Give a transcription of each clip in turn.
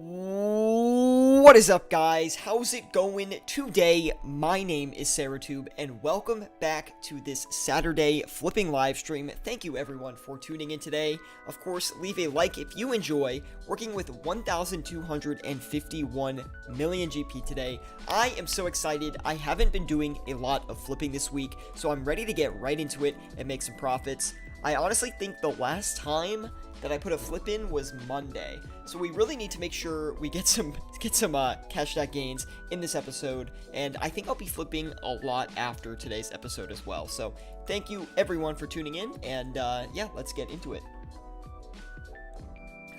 What is up, guys? How's it going today? My name is Syratube, and welcome back to this Saturday flipping live stream. Thank you everyone for tuning in today. Of course, leave a like if you enjoy. Working with 1,251 million GP today. I am so excited. I haven't been doing a lot of flipping this week, so I'm ready to get right into it and make some profits. I honestly think the last time that I put a flip in was Monday, so we really need to make sure we get some cash stack gains in this episode, and I think I'll be flipping a lot after today's episode as well. So thank you everyone for tuning in, and yeah, let's get into it.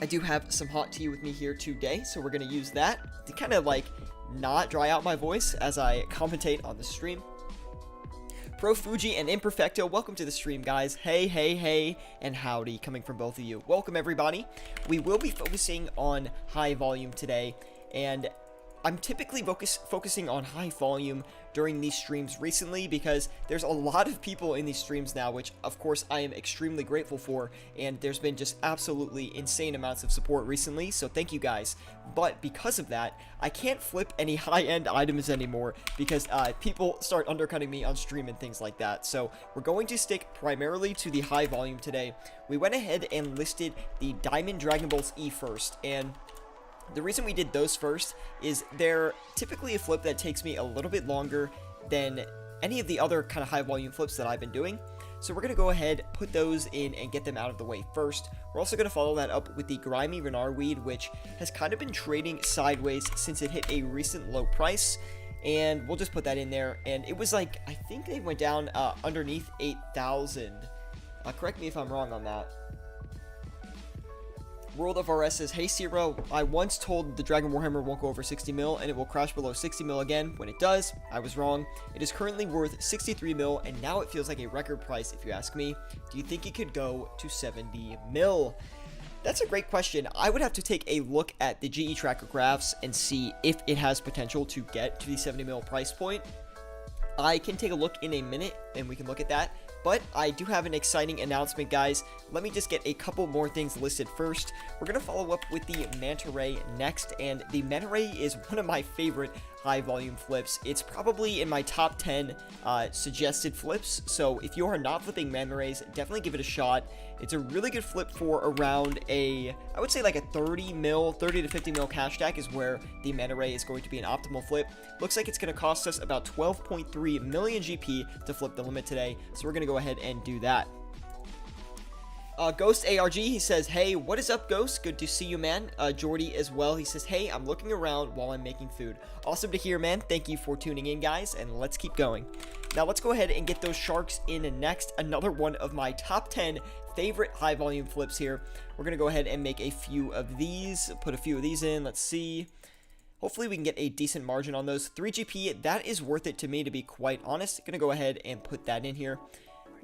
I do have some hot tea with me here today, so we're gonna use that to kind of like not dry out my voice as I commentate on the stream. Pro Fuji and Imperfecto, welcome to the stream, guys. Hey, and howdy coming from both of you. Welcome, everybody. We will be focusing on high volume today, and I'm typically focusing on high volume during these streams recently because there's a lot of people in these streams now, which of course I am extremely grateful for, and there's been just absolutely insane amounts of support recently, so thank you guys. But because of that, I can't flip any high-end items anymore because people start undercutting me on stream and things like that. So we're going to stick primarily to the high volume today. We went ahead and listed the Diamond Dragon Balls E first, and the reason we did those first is they're typically a flip that takes me a little bit longer than any of the other kind of high volume flips that I've been doing. So we're going to go ahead, put those in, and get them out of the way first. We're also going to follow that up with the Grimy Renard Weed, which has kind of been trading sideways since it hit a recent low price. And we'll just put that in there. And it was like, I think they went down underneath 8,000. Correct me if I'm wrong on that. World of RS says, hey Sierra, I once told the Dragon Warhammer won't go over 60 mil and it will crash below 60 mil again. When it does, I was wrong. It is currently worth 63 mil and now it feels like a record price if you ask me. Do you think it could go to 70 mil? That's a great question. I would have to take a look at the GE tracker graphs and see if it has potential to get to the 70 mil price point. I can take a look in a minute and we can look at that. But I do have an exciting announcement, guys. Let me just get a couple more things listed first. We're going to follow up with the Manta Ray next, and the Manta Ray is one of my favorite high volume flips. It's probably in my top 10 suggested flips, so if you are not flipping Manta Rays, definitely give it a shot. It's a really good flip for around I would say like a 30 to 50 mil cash stack is where the Manta Ray is going to be an optimal flip. Looks like it's going to cost us about 12.3 million GP to flip the limit today, so we're going to go ahead and do that. Ghost ARG, he says, hey, what is up, Ghost? Good to see you, man. Jordy as well, he says, hey, I'm looking around while I'm making food. Awesome to hear, man. Thank you for tuning in, guys, and let's keep going. Now, let's go ahead and get those sharks in next. Another one of my top 10 favorite high volume flips here. We're going to go ahead and make a few of these, put a few of these in. Let's see. Hopefully we can get a decent margin on those. 3 GP, that is worth it to me, to be quite honest. Going to go ahead and put that in here.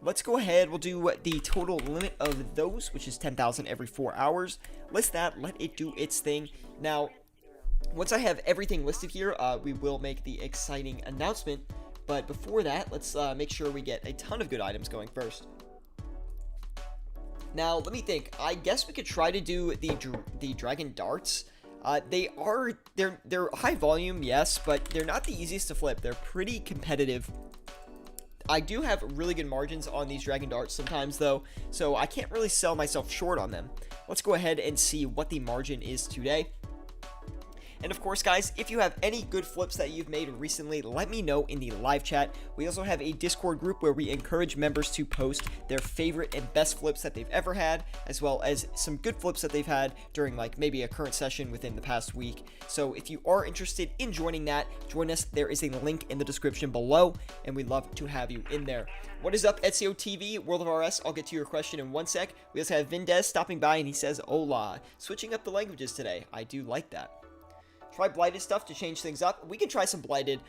Let's go ahead, we'll do the total limit of those, which is 10,000 every 4 hours. List that, let it do its thing. Now, once I have everything listed here, we will make the exciting announcement. But before that, let's make sure we get a ton of good items going first. Now, let me think. I guess we could try to do the Dragon Darts. They're high volume, yes, but they're not the easiest to flip. They're pretty competitive. I do have really good margins on these Dragon Darts sometimes, though, so I can't really sell myself short on them. Let's go ahead and see what the margin is today. And of course, guys, if you have any good flips that you've made recently, let me know in the live chat. We also have a Discord group where we encourage members to post their favorite and best flips that they've ever had, as well as some good flips that they've had during like maybe a current session within the past week. So if you are interested in joining that, join us. There is a link in the description below, and we'd love to have you in there. What is up, Ezio TV, World of RS? I'll get to your question in one sec. We also have Vindez stopping by, and he says, hola. Switching up the languages today. I do like that. Try Blighted stuff to change things up. We can try some Blighted.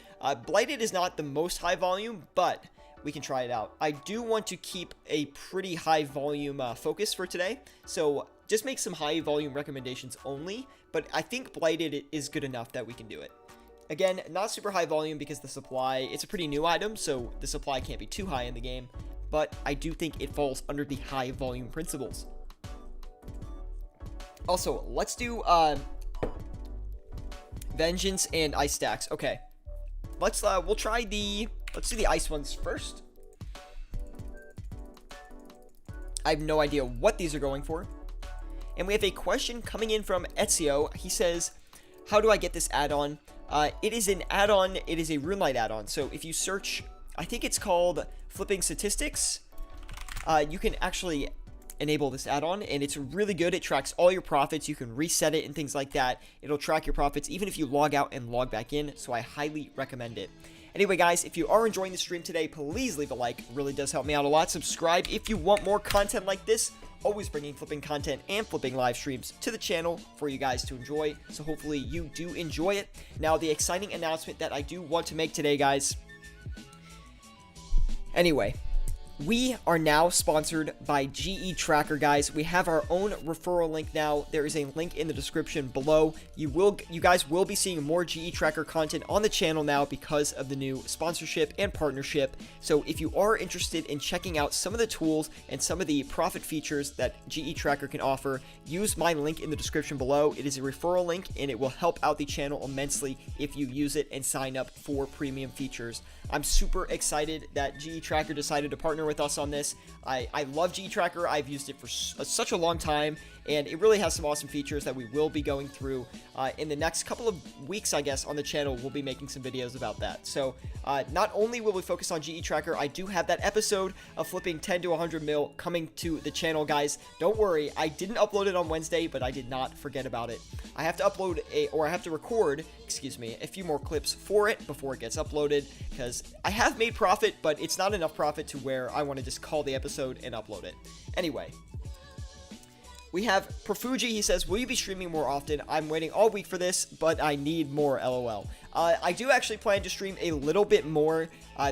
Blighted is not the most high volume, but we can try it out. I do want to keep a pretty high volume focus for today, so just make some high volume recommendations only, but I think Blighted is good enough that we can do it. Again, not super high volume because the supply, it's a pretty new item, so the supply can't be too high in the game, but I do think it falls under the high volume principles. Also, let's do Vengeance and Ice Stacks. Okay. Let's do the ice ones first. I have no idea what these are going for. And we have a question coming in from Ezio. He says, how do I get this add-on? It is an add-on. It is a RuneLite add-on. So if you search, I think it's called Flipping Statistics, you can actually enable this add-on, and it's really good. It tracks all your profits. You can reset it and things like that. It'll track your profits even if you log out and log back in, so I highly recommend it. Anyway, guys, if you are enjoying the stream today, please leave a like. It really does help me out a lot. Subscribe if you want more content like this. Always bringing flipping content and flipping live streams to the channel for you guys to enjoy, so hopefully you do enjoy it. Now, the exciting announcement that I do want to make today, guys. Anyway, we are now sponsored by GE Tracker, guys. We have our own referral link now. There is a link in the description below. You guys will be seeing more GE Tracker content on the channel now because of the new sponsorship and partnership. So if you are interested in checking out some of the tools and some of the profit features that GE Tracker can offer, use my link in the description below. It is a referral link, and it will help out the channel immensely if you use it and sign up for premium features. I'm super excited that GE Tracker decided to partner with us on this. I love GE Tracker. I've used it for such a long time, and it really has some awesome features that we will be going through in the next couple of weeks, I guess, on the channel. We'll be making some videos about that. So not only will we focus on GE Tracker, I do have that episode of flipping 10 to 100 mil coming to the channel, guys. Don't worry, I didn't upload it on Wednesday, but I did not forget about it. I have to upload I have to record, excuse me, a few more clips for it before it gets uploaded, because I have made profit, but it's not enough profit to where I want to just call the episode and upload it. Anyway, we have Profuji. He says, will you be streaming more often? I'm waiting all week for this, but I need more, LOL. I do actually plan to stream a little bit more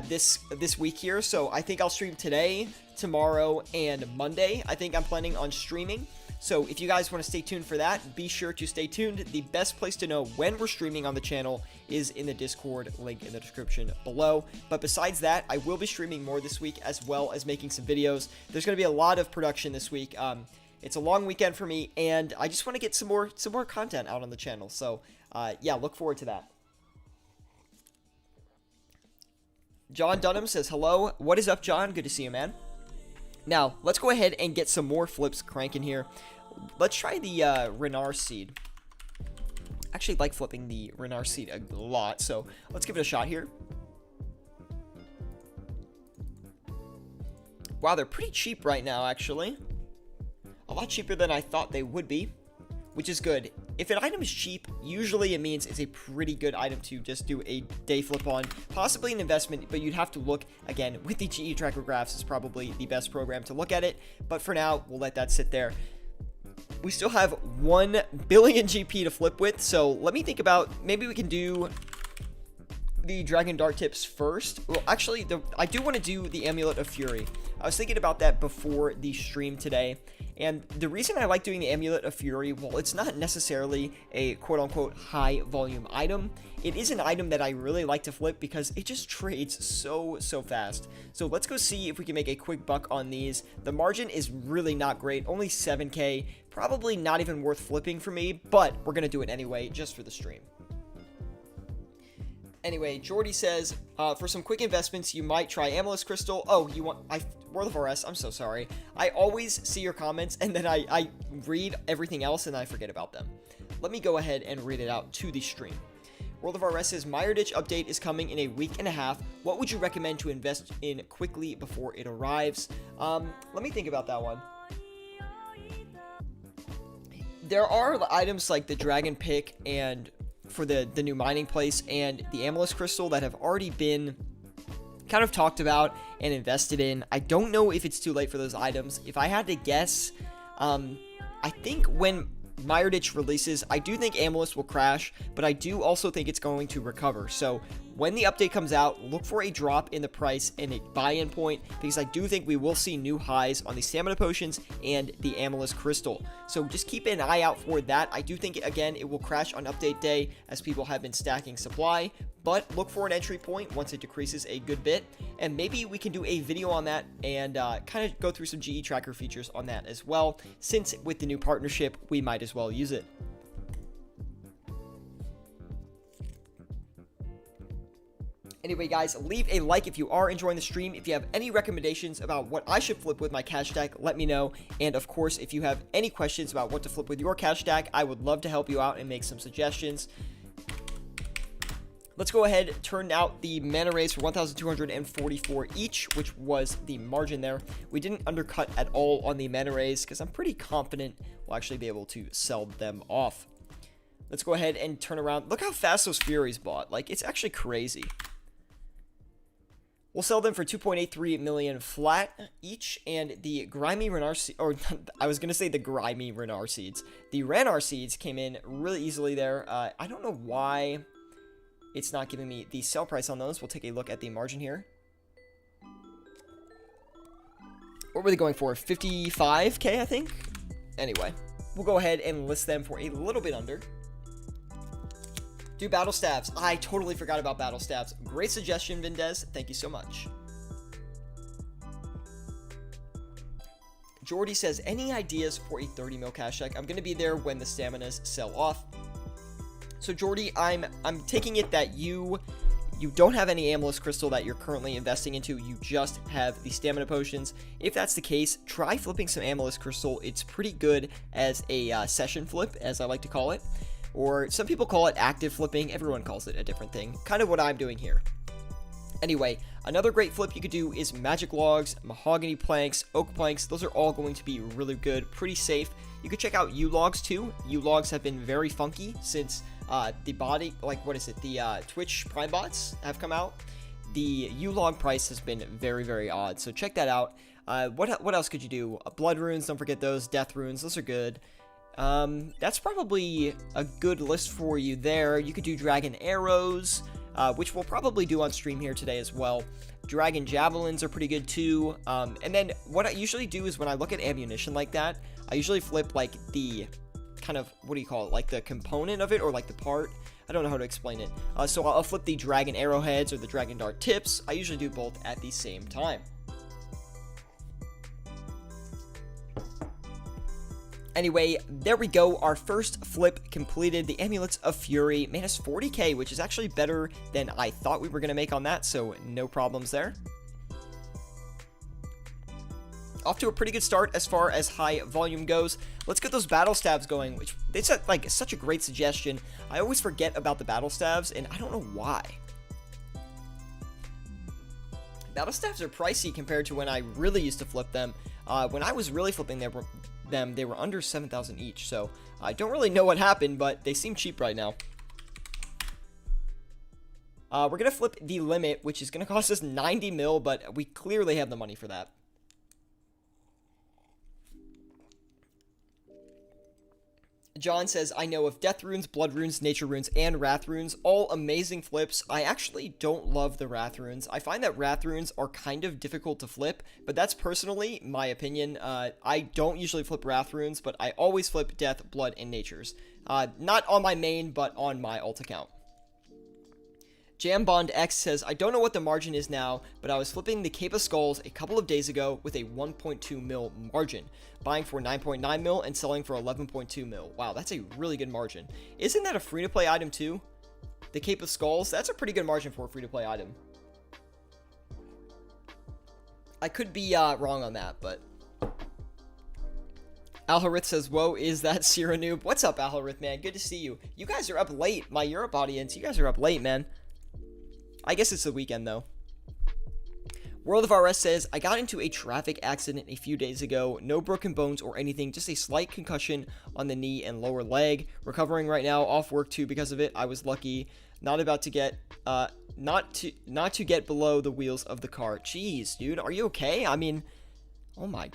this week here, so I think I'll stream today, tomorrow, and Monday. I think I'm planning on streaming. So if you guys want to stay tuned for that, be sure to stay tuned. The best place to know when we're streaming on the channel is in the Discord link in the description below. But besides that, I will be streaming more this week, as well as making some videos. There's going to be a lot of production this week. It's a long weekend for me, and I just want to get some more content out on the channel. So yeah, look forward to that. John Dunham says, hello. What is up, John? Good to see you, man. Now, let's go ahead and get some more flips cranking here. Let's try the Renard Seed. I actually like flipping the Renard Seed a lot, so let's give it a shot here. Wow, they're pretty cheap right now, actually. A lot cheaper than I thought they would be, which is good. If an item is cheap, usually it means it's a pretty good item to just do a day flip on, possibly an investment, but you'd have to look, again, with the GE Tracker graphs is probably the best program to look at it, but for now, we'll let that sit there. We still have 1 billion GP to flip with, so let me think about, maybe we can do the Dragon Dart tips first. Well, actually, I do want to do the Amulet of Fury. I was thinking about that before the stream today, and the reason I like doing the Amulet of Fury, well, it's not necessarily a quote-unquote high-volume item. It is an item that I really like to flip because it just trades so fast. So let's go see if we can make a quick buck on these. The margin is really not great, only 7k, probably not even worth flipping for me, but we're going to do it anyway, just for the stream. Anyway, Jordy says, for some quick investments, you might try Amethyst Crystal. Oh, you want... World of RS, I'm so sorry. I always see your comments, and then I read everything else, and I forget about them. Let me go ahead and read it out to the stream. World of RS says, Myrditch update is coming in a week and a half. What would you recommend to invest in quickly before it arrives? Let me think about that one. There are items like the Dragon Pick and... for the new mining place and the Amethyst Crystal that have already been kind of talked about and invested in. I don't know if it's too late for those items. If I had to guess, I think when Myrditch releases, I do think Amethyst will crash, but I do also think it's going to recover. So when the update comes out, look for a drop in the price and a buy-in point, because I do think we will see new highs on the Stamina Potions and the Amethyst Crystal. So just keep an eye out for that. I do think, again, it will crash on update day as people have been stacking supply, but look for an entry point once it decreases a good bit, and maybe we can do a video on that and kind of go through some GE Tracker features on that as well, since with the new partnership, we might as well use it. Anyway, guys, leave a like if you are enjoying the stream. If you have any recommendations about what I should flip with my cash stack, let me know. And of course, if you have any questions about what to flip with your cash stack, I would love to help you out and make some suggestions. Let's go ahead and turn out the mana rays for 1,244 each, which was the margin there. We didn't undercut at all on the mana rays because I'm pretty confident we'll actually be able to sell them off. Let's go ahead and turn around. Look how fast those Furies bought. Like, it's actually crazy. We'll sell them for 2.83 million flat each, and the grimy Renar seeds, or I was going to say the grimy Renar seeds. The Renar seeds came in really easily there. I don't know why it's not giving me the sell price on those. We'll take a look at the margin here. What were they going for? 55k, I think? Anyway, we'll go ahead and list them for a little bit under. Do battle stabs. I totally forgot about battle stabs. Great suggestion, Vindez. Thank you so much. Jordy says, any ideas for a 30 mil cash check? I'm going to be there when the staminas sell off. So Jordy, I'm taking it that you don't have any Amethyst Crystal that you're currently investing into. You just have the stamina potions. If that's the case, try flipping some Amethyst Crystal. It's pretty good as a session flip, as I like to call it. Or some people call it active flipping. Everyone calls it a different thing. Kind of what I'm doing here. Anyway, another great flip you could do is magic logs, mahogany planks, oak planks. Those are all going to be really good, pretty safe. You could check out U-logs too. U-logs have been very funky since the body, like what is it, the Twitch Prime bots have come out. The U-log price has been very, very odd, so check that out. What else could you do? Blood runes, don't forget those. Death runes, those are good. That's probably a good list for you there. You could do dragon arrows, which we'll probably do on stream here today as well. Dragon javelins are pretty good too. And then what I usually do is when I look at ammunition like that, I usually flip like the kind of, what do you call it? Like the component of it, or like the part. I don't know how to explain it. So I'll flip the dragon arrowheads or the dragon dart tips. I usually do both at the same time. Anyway, there we go. Our first flip completed. The Amulets of Fury made us 40k, which is actually better than I thought we were going to make on that, so no problems there. Off to a pretty good start as far as high volume goes. Let's get those battle stabs going, which they said like such a great suggestion. I always forget about the battle stabs, and I don't know why. Battle stabs are pricey compared to when I really used to flip them. When I was really flipping them, they were under 7,000 each, so I don't really know what happened, but they seem cheap right now. We're going to flip the limit, which is going to cost us 90 mil, but we clearly have the money for that. John says, I know of Death Runes, Blood Runes, Nature Runes, and Wrath Runes. All amazing flips. I actually don't love the Wrath Runes. I find that Wrath Runes are kind of difficult to flip, but that's personally my opinion. I don't usually flip Wrath Runes, but I always flip Death, Blood, and Natures. Not on my main, but on my alt account. Jambond X says, I don't know what the margin is now, but I was flipping the Cape of Skulls a couple of days ago with a 1.2 mil margin, buying for 9.9 mil and selling for 11.2 mil. Wow, that's a really good margin. Isn't that a free-to-play item too? The Cape of Skulls? That's a pretty good margin for a free-to-play item. I could be wrong on that, but... Alharith says, whoa, is that Syratube? What's up, Alharith, man? Good to see you. You guys are up late. My Europe audience, you guys are up late, man. I guess it's the weekend, though. World of RS says, I got into a traffic accident a few days ago. No broken bones or anything, just a slight concussion on the knee and lower leg. Recovering right now, off work too because of it. I was lucky. Not about to get, not to get below the wheels of the car. Jeez, dude, are you okay? I mean, oh my.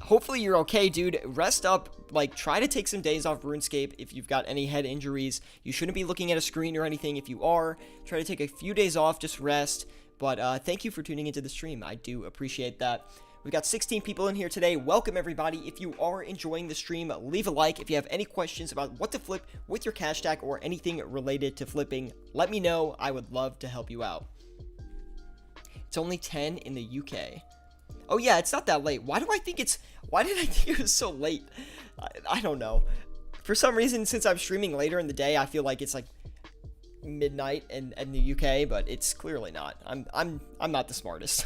Hopefully you're okay, dude. Rest up. Like, try to take some days off RuneScape if you've got any head injuries. You shouldn't be looking at a screen or anything. If you are, try to take a few days off, just rest. But thank you for tuning into the stream. I do appreciate that. We've got 16 people in here today. Welcome, everybody. If you are enjoying the stream, leave a like. If you have any questions about what to flip with your cash stack or anything related to flipping, let me know. I would love to help you out. It's only 10 in the UK. Oh yeah, it's not that late. Why did I think it was so late? I don't know. For some reason, since I'm streaming later in the day, I feel like it's like midnight in the UK, but it's clearly not. I'm not the smartest.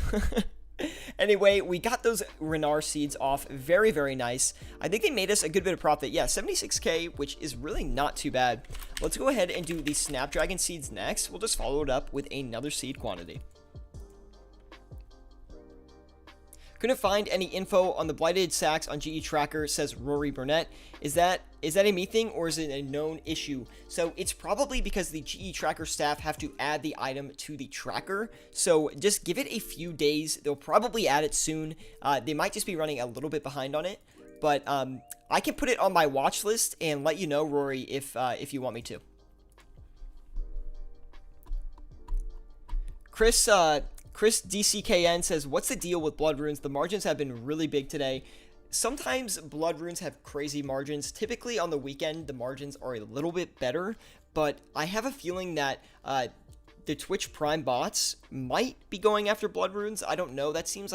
Anyway, we got those Renard seeds off. Very, very nice. I think they made us a good bit of profit. Yeah, 76k, which is really not too bad. Let's go ahead and do the Snapdragon seeds next. We'll just follow it up with another seed quantity. Couldn't find any info on the blighted sacks on GE Tracker, says Rory Burnett. Is that a me thing, or is it a known issue? So it's probably because the GE Tracker staff have to add the item to the tracker. So just give it a few days. They'll probably add it soon. They might just be running a little bit behind on it. But I can put it on my watch list and let you know, Rory, if you want me to. Chris DCKN says, what's the deal with blood runes? The margins have been really big today. Sometimes blood runes have crazy margins. Typically on the weekend, the margins are a little bit better, but I have a feeling that the Twitch Prime bots might be going after blood runes. I don't know. That kind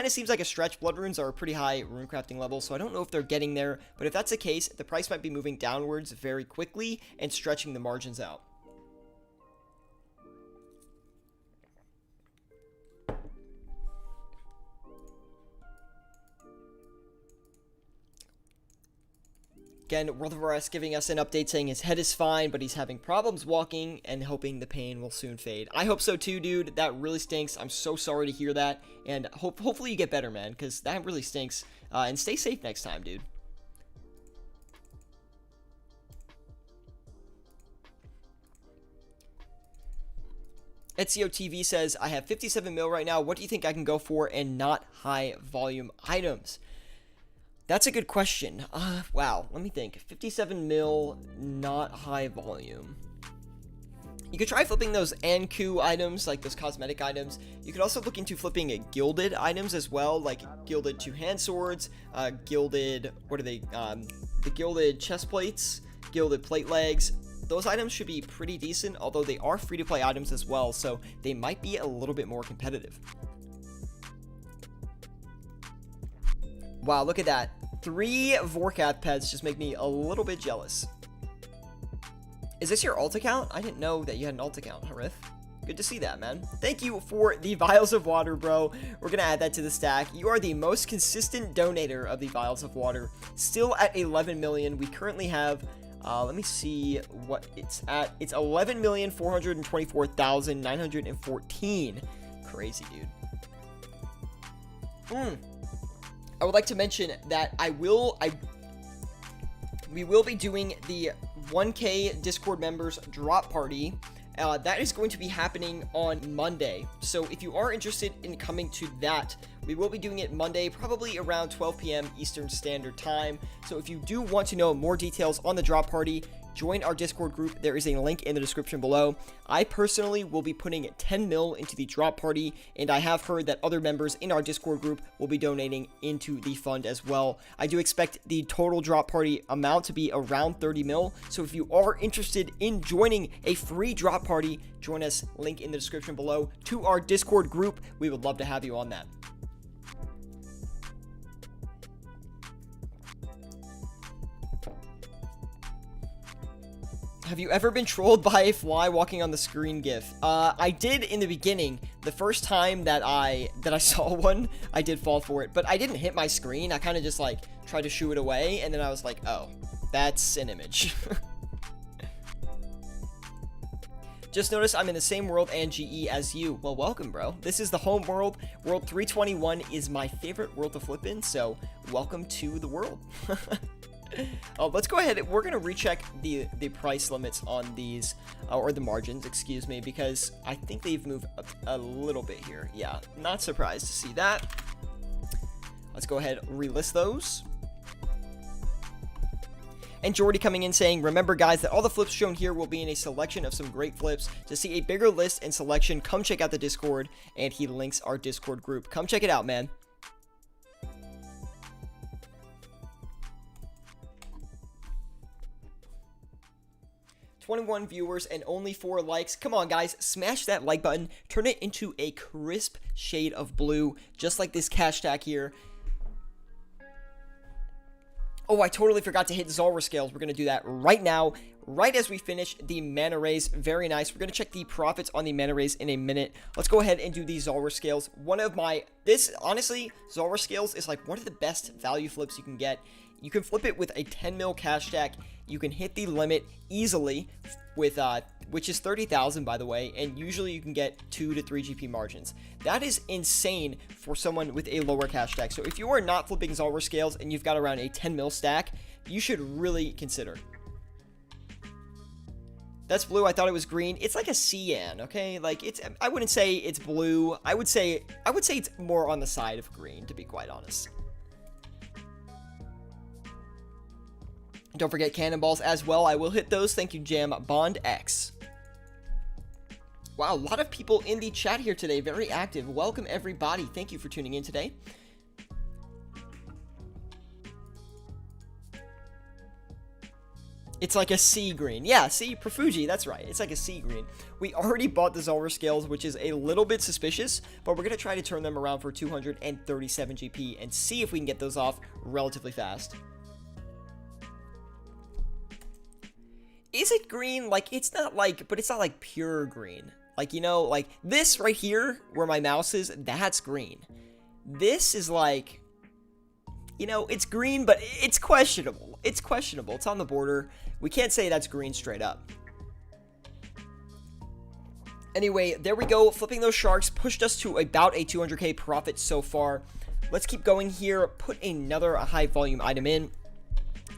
of seems like a stretch. Blood runes are a pretty high rune crafting level, so I don't know if they're getting there, but if that's the case, the price might be moving downwards very quickly and stretching the margins out. Again, World of OSRS giving us an update saying his head is fine, but he's having problems walking and hoping the pain will soon fade. I hope so too, dude. That really stinks. I'm so sorry to hear that. And hopefully you get better, man, because that really stinks. And stay safe next time, dude. Ezio TV says, I have 57 mil right now. What do you think I can go for and not high volume items? That's a good question. Wow, let me think. 57 mil, not high volume. You could try flipping those Anku items, like those cosmetic items. You could also look into flipping gilded items as well, like gilded two-hand swords, gilded, what are they, the gilded chest plates, gilded plate legs. Those items should be pretty decent, although they are free-to-play items as well, so they might be a little bit more competitive. Wow, look at that. 3 Vorkath pets just make me a little bit jealous. Is this your alt account? I didn't know that you had an alt account, Harith. Good to see that, man. Thank you for the vials of water, bro. We're gonna add that to the stack. You are the most consistent donator of the vials of water. Still at 11 million. We currently have, let me see what it's at. It's 11,424,914. Crazy, dude. I would like to mention that we will be doing the 1K Discord members drop party. That is going to be happening on Monday. So if you are interested in coming to that, we will be doing it Monday, probably around 12 p.m. Eastern Standard Time. So if you do want to know more details on the drop party, join our Discord group. There is a link in the description below. I personally will be putting 10 mil into the drop party, and I have heard that other members in our Discord group will be donating into the fund as well. I do expect the total drop party amount to be around 30 mil. So if you are interested in joining a free drop party, join us, link in the description below, to our Discord group. We would love to have you on that. Have you ever been trolled by a fly walking on the screen gif? I did in the beginning. The first time that I saw one, I did fall for it, but I didn't hit my screen. I kind of just like tried to shoo it away, and then I was like, oh, that's an image. Just noticed I'm in the same world and GE as you. Well, welcome, bro. This is the home world. World 321 is my favorite world to flip in, so welcome to the world. Let's go ahead. We're going to recheck the price limits on these, or the margins, excuse me, because I think they've moved up a little bit here. Yeah, not surprised to see that. Let's go ahead and relist those. And Jordy coming in saying, remember guys that all the flips shown here will be in a selection of some great flips. To see a bigger list and selection, come check out the Discord, and he links our Discord group. Come check it out, man. 21 viewers and only 4 likes. Come on, guys. Smash that like button. Turn it into a crisp shade of blue, just like this cash stack here. Oh, I totally forgot to hit Zulrah scales. We're going to do that right now, right as we finish the mana rays. Very nice. We're going to check the profits on the mana rays in a minute. Let's go ahead and do the Zulrah scales. Honestly, Zulrah scales is like one of the best value flips you can get. You can flip it with a 10 mil cash stack. You can hit the limit easily with, which is 30,000 by the way, and usually you can get 2 to 3 GP margins. That is insane for someone with a lower cash stack. So if you are not flipping Zulrah scales and you've got around a 10 mil stack, you should really consider. That's blue. I thought it was green. It's like a cyan, okay? Like I wouldn't say it's blue. I would say it's more on the side of green, to be quite honest. Don't forget cannonballs as well. I will hit those. Thank you, Jam Bond X. Wow, a lot of people in the chat here today. Very active. Welcome, everybody. Thank you for tuning in today. It's like a sea green. Yeah, see, Profuji, that's right. It's like a sea green. We already bought the Zulrah scales, which is a little bit suspicious, but we're going to try to turn them around for 237 GP and see if we can get those off relatively fast. Is it green? Like, it's not like, but it's not like pure green. Like, you know, like this right here where my mouse is, that's green. This is like, you know, it's green, but it's questionable. It's questionable. It's on the border. We can't say that's green straight up. Anyway, there we go. Flipping those sharks pushed us to about a 200k profit so far. Let's keep going here. Put another high volume item in.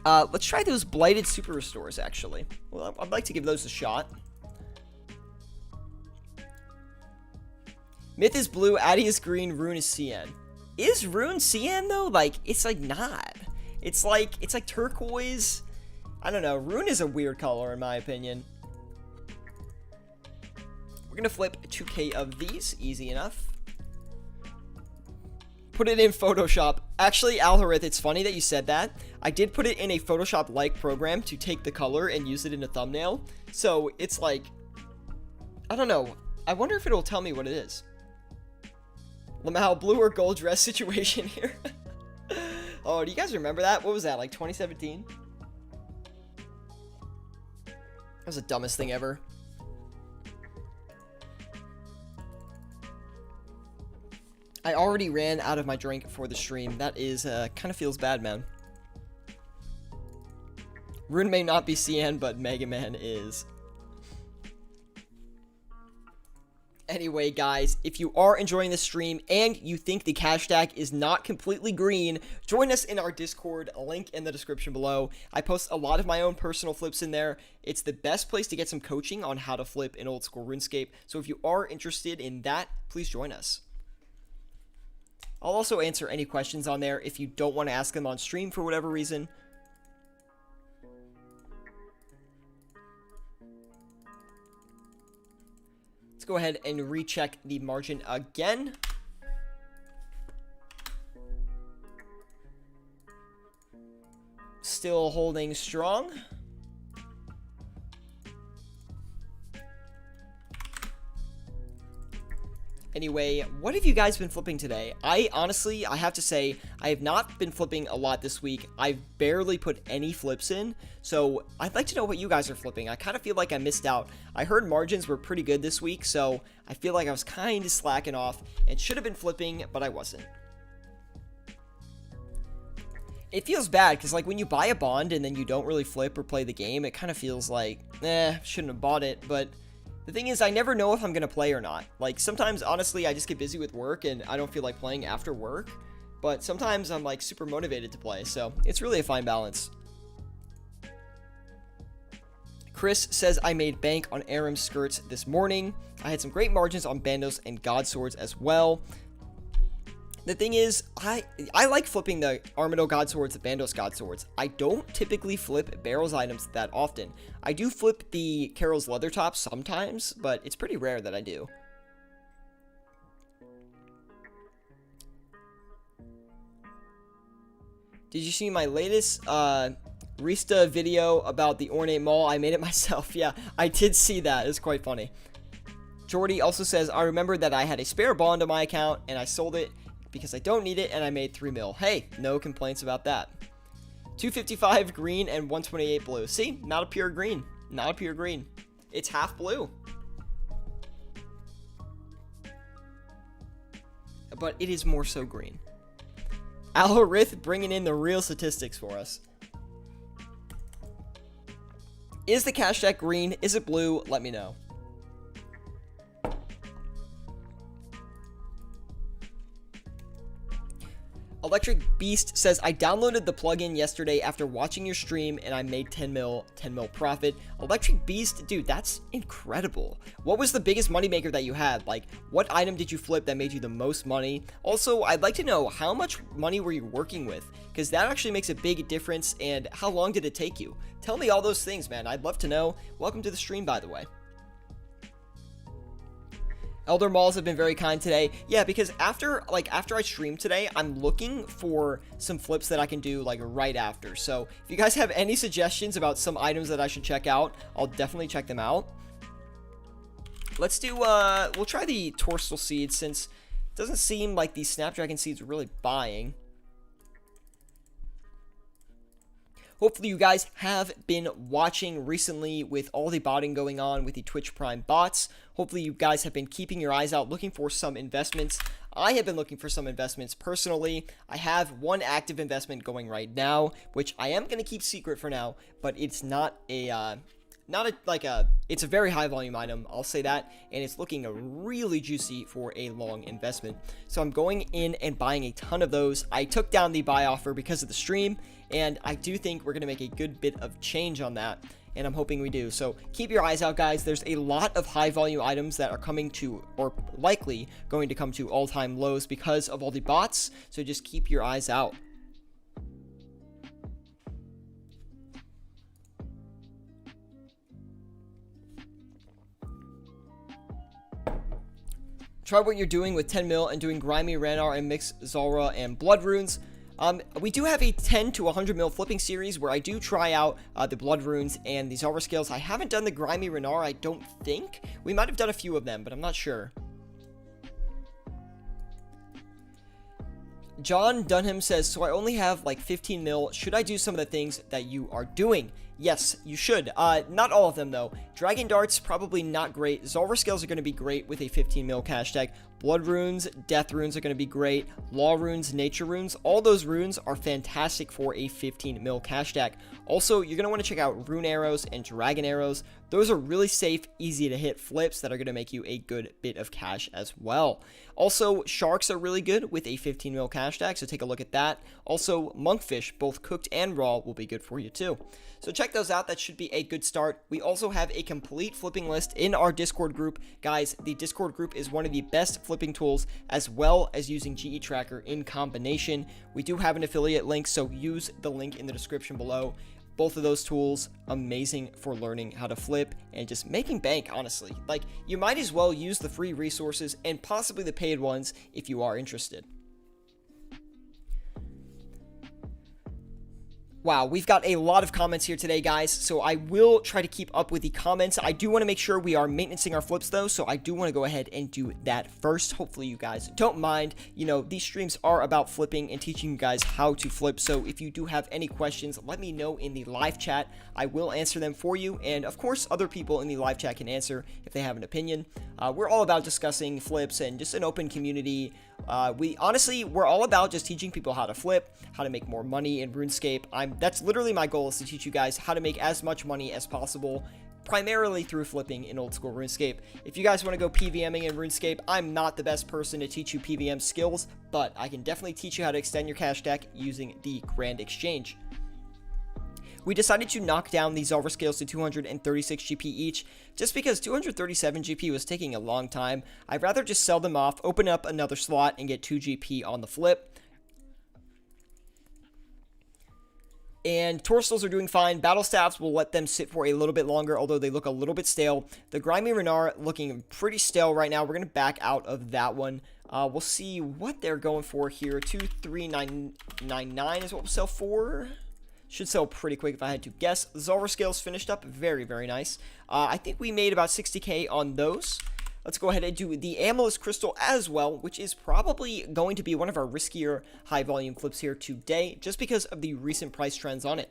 Let's try those Blighted Super Restores, actually. Well, I'd like to give those a shot. Myth is blue, Addy is green, Rune is cyan. Is Rune cyan, though? Like, it's like not. It's like turquoise. I don't know. Rune is a weird color, in my opinion. We're going to flip 2k of these. Easy enough. Put it in Photoshop. Actually, Alharith, it's funny that you said that. I did put it in a Photoshop-like program to take the color and use it in a thumbnail. So it's like, I don't know. I wonder if it'll tell me what it is. Lamau, blue or gold dress situation here. Oh, do you guys remember that? What was that, like 2017? That was the dumbest thing ever. I already ran out of my drink for the stream. That is, kind of feels bad, man. Rune may not be cyan, but Mega Man is. Anyway, guys, if you are enjoying this stream and you think the cash stack is not completely green, join us in our Discord, link in the description below. I post a lot of my own personal flips in there. It's the best place to get some coaching on how to flip in old school RuneScape. So if you are interested in that, please join us. I'll also answer any questions on there if you don't want to ask them on stream for whatever reason. Let's go ahead and recheck the margin again. Still holding strong. Anyway, what have you guys been flipping today? I have to say, I have not been flipping a lot this week. I've barely put any flips in, so I'd like to know what you guys are flipping. I kind of feel like I missed out. I heard margins were pretty good this week, so I feel like I was kind of slacking off and should have been flipping, but I wasn't. It feels bad, because like when you buy a bond and then you don't really flip or play the game, it kind of feels like, shouldn't have bought it, but the thing is, I never know if I'm going to play or not. Like, sometimes, honestly, I just get busy with work and I don't feel like playing after work. But sometimes I'm, like, super motivated to play. So, it's really a fine balance. Chris says, I made bank on Aram's skirts this morning. I had some great margins on Bandos and God Swords as well. The thing is, I like flipping the Armado God Swords, the Bandos God Swords. I don't typically flip Barrel's items that often. I do flip the Carol's Leather Top sometimes, but it's pretty rare that I do. Did you see my latest Rista video about the Ornate Mall? I made it myself. Yeah, I did see that. It's quite funny. Jordy also says, I remember that I had a spare bond on my account and I sold it because I don't need it and I made 3 mil. Hey, no complaints about that. 255 green and 128 blue. See, not a pure green. Not a pure green. It's half blue. But it is more so green. Alorith bringing in the real statistics for us. Is the cash deck green? Is it blue? Let me know. Electric Beast says, I downloaded the plugin yesterday after watching your stream and I made 10 mil profit. Electric Beast, dude, that's incredible. What was the biggest moneymaker that you had? Like, what item did you flip that made you the most money? Also, I'd like to know, how much money were you working with? Because that actually makes a big difference. And how long did it take you? Tell me all those things, man. I'd love to know. Welcome to the stream, by the way. Elder Malls have been very kind today. Yeah, because after I stream today, I'm looking for some flips that I can do like right after. So if you guys have any suggestions about some items that I should check out, I'll definitely check them out. Let's do, we'll try the Torstal Seeds since it doesn't seem like the Snapdragon Seeds are really buying. Hopefully you guys have been watching recently with all the botting going on with the Twitch Prime bots. Hopefully you guys have been keeping your eyes out looking for some investments. I have been looking for some investments personally. I have one active investment going right now, which I am going to keep secret for now, but it's not a it's a very high volume item, I'll say that, and it's looking really juicy for a long investment. So I'm going in and buying a ton of those. I took down the buy offer because of the stream, and I do think we're going to make a good bit of change on that, and I'm hoping we do. So keep your eyes out, guys. There's a lot of high volume items that are coming to, or likely going to come to, all-time lows because of all the bots, so just keep your eyes out. Try what you're doing with 10 mil and doing Grimy Ranar and Mixed Zulrah and Blood Runes. We do have a 10 to 100 mil flipping series where I do try out the Blood Runes and the Zulrah scales. I haven't done the Grimy Ranar, I don't think. We might have done a few of them, but I'm not sure. John Dunham says, so I only have like 15 mil. Should I do some of the things that you are doing? Yes, you should. Not all of them, though. Dragon Darts, probably not great. Zulrah Scales are going to be great with a 15 mil cash tag. Blood Runes, Death Runes are going to be great. Law Runes, Nature Runes, all those runes are fantastic for a 15 mil cash tag. Also, you're going to want to check out Rune Arrows and Dragon Arrows. Those are really safe, easy to hit flips that are going to make you a good bit of cash as well. Also, Sharks are really good with a 15 mil cash tag, so take a look at that. Also, Monkfish, both cooked and raw, will be good for you too. So check those out. That should be a good start. We also have a complete flipping list in our Discord group. Guys, the Discord group is one of the best flipping tools, as well as using GE Tracker in combination. We do have an affiliate link, so use the link in the description below. Both of those tools, amazing for learning how to flip and just making bank, honestly. Like, you might as well use the free resources and possibly the paid ones if you are interested. Wow, we've got a lot of comments here today, guys, so I will try to keep up with the comments. I do want to make sure we are maintaining our flips, though, so I do want to go ahead and do that first. Hopefully, you guys don't mind. You know, these streams are about flipping and teaching you guys how to flip, so if you do have any questions, let me know in the live chat. I will answer them for you, and of course, other people in the live chat can answer if they have an opinion. We're all about discussing flips and just an open community. We're all about just teaching people how to flip, how to make more money in RuneScape. That's literally my goal, is to teach you guys how to make as much money as possible, primarily through flipping in old school RuneScape. If you guys want to go PVMing in RuneScape, I'm not the best person to teach you PVM skills, but I can definitely teach you how to extend your cash deck using the Grand Exchange. We decided to knock down the Zulrah scales to 236 GP each, just because 237 GP was taking a long time. I'd rather just sell them off, open up another slot, and get 2 GP on the flip. And Torstals are doing fine. Battle Staffs will let them sit for a little bit longer, although they look a little bit stale. The Grimy Ranar looking pretty stale right now. We're going to back out of that one. We'll see what they're going for here. 23999 is what we'll sell for. Should sell pretty quick if I had to guess. Zulrah scales finished up very, very nice. I think we made about 60k on those. let's go ahead and do the Amethyst Crystal as well, which is probably going to be one of our riskier high volume flips here today, just because of the recent price trends on it.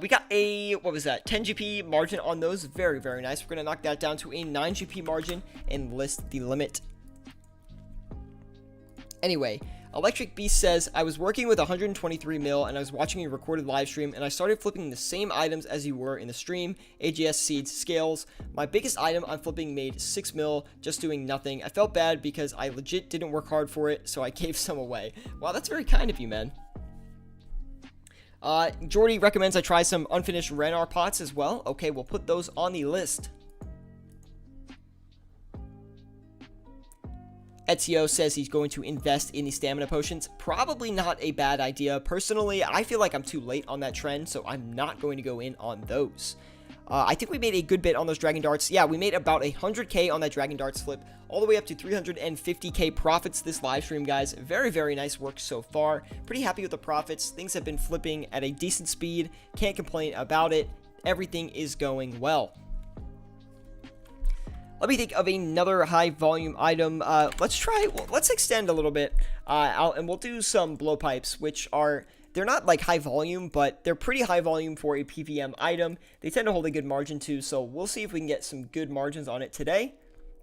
We got a, what was that, 10 GP margin on those. Very, very nice. We're going to knock that down to a 9 GP margin and list the limit. Anyway, Electric Beast says, I was working with 123 mil and I was watching a recorded live stream and I started flipping the same items as you were in the stream, AGS, seeds, scales. My biggest item I'm flipping made 6 mil just doing nothing. I felt bad because I legit didn't work hard for it, so I gave some away. Wow, that's very kind of you, man. Jordy recommends I try some unfinished Renar pots as well. Okay, we'll put those on the list. Ezio says he's going to invest in the stamina potions. Probably not a bad idea. Personally, I feel like I'm too late on that trend, so I'm not going to go in on those. I think we made a good bit on those Dragon Darts. Yeah, we made about 100k on that Dragon Darts flip, all the way up to 350k profits this live stream, guys. Very, very nice work so far. Pretty happy with the profits. Things have been flipping at a decent speed. Can't complain about it. Everything is going well. Let me think of another high volume item. Let's extend a little bit, and we'll do some blowpipes, which are, they're not like high volume, but they're pretty high volume for a PVM item. They tend to hold a good margin too, so we'll see if we can get some good margins on it today.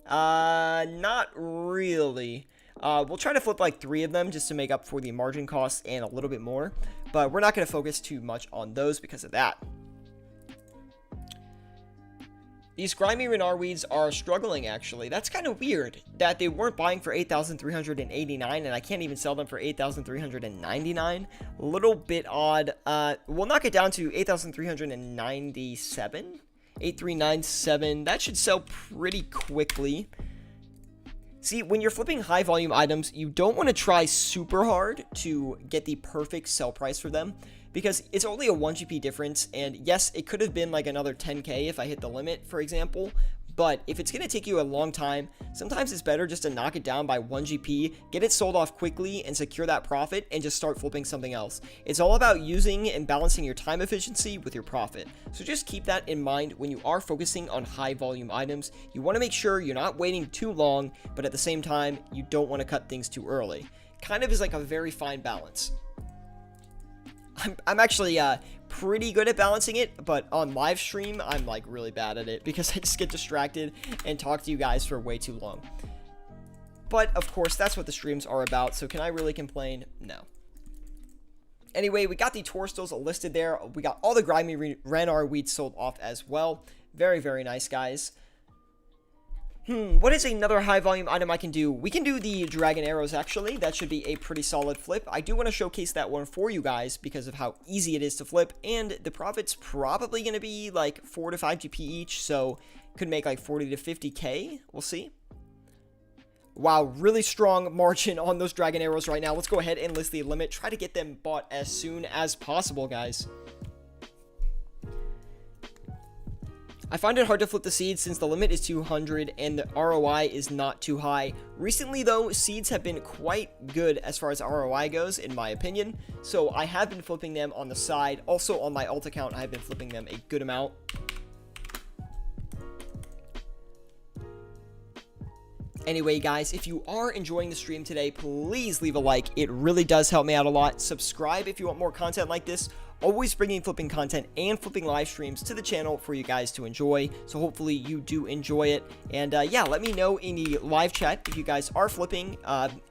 Not really. We'll try to flip like 3 of them just to make up for the margin costs and a little bit more, but we're not going to focus too much on those because of that. These grimy Renar weeds are struggling, actually. That's kind of weird that they weren't buying for 8,389 and I can't even sell them for 8,399. A little bit odd. We'll knock it down to 8,397. 8397. That should sell pretty quickly. See, when you're flipping high volume items, you don't want to try super hard to get the perfect sell price for them, because it's only a 1 GP difference, and yes, it could have been like another 10k if I hit the limit, for example, but if it's going to take you a long time, sometimes it's better just to knock it down by 1 GP, get it sold off quickly, and secure that profit, and just start flipping something else. It's all about using and balancing your time efficiency with your profit, so just keep that in mind when you are focusing on high volume items. You want to make sure you're not waiting too long, but at the same time, you don't want to cut things too early. Kind of is like a very fine balance. I'm actually pretty good at balancing it, but on live stream, I'm like really bad at it because I just get distracted and talk to you guys for way too long. But of course, that's what the streams are about, so can I really complain? No. Anyway, we got the Torstos listed there. We got all the grimy Renar weeds sold off as well. Very, very nice, guys. What is another high volume item I can do? We can do the dragon arrows, actually. That should be a pretty solid flip. I do want to showcase that one for you guys because of how easy it is to flip, and the profit's probably going to be like 4 to 5 GP each, so could make like 40 to 50k. We'll see. Wow, really strong margin on those dragon arrows right now. Let's go ahead and list the limit. Try to get them bought as soon as possible, guys. I find it hard to flip the seeds since the limit is 200 and the ROI is not too high. Recently though, seeds have been quite good as far as ROI goes, in my opinion. So I have been flipping them on the side. Also on my alt account, I have been flipping them a good amount. Anyway, guys, if you are enjoying the stream today, please leave a like. It really does help me out a lot. Subscribe if you want more content like this. Always bringing flipping content and flipping live streams to the channel for you guys to enjoy. So hopefully you do enjoy it. And yeah, let me know in the live chat if you guys are flipping